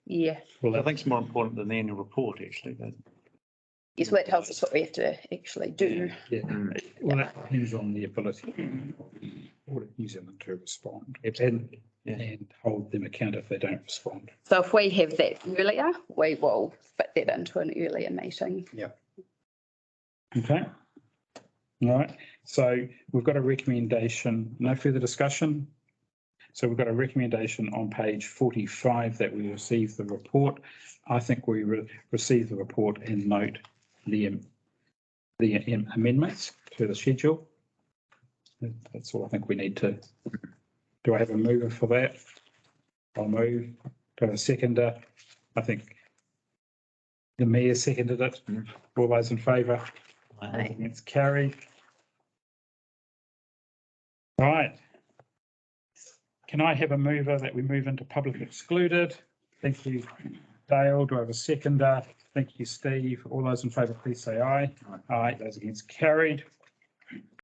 yeah. Well, I think it's more important than the annual report, actually. Yes, well, that tells us what we have to actually do. Yeah. Well, that depends on the ability of Audit New Zealand to respond and hold them account if they don't respond. So if we have that earlier, we will fit that into an earlier meeting. Yeah. Okay. All right. So we've got a recommendation, no further discussion. So we've got a recommendation on page 45 that we receive the report. I think we receive the report and note the amendments to the schedule. That's all I think we need to. Do I have a mover for that? I'll move. Do I have a seconder? I think the mayor seconded it. All those in favour? Aye. It's carried. All right. Can I have a mover that we move into public excluded? Thank you, Dale. Do I have a seconder? Thank you, Steve. All those in favour, please say aye. Aye. Those against, carried.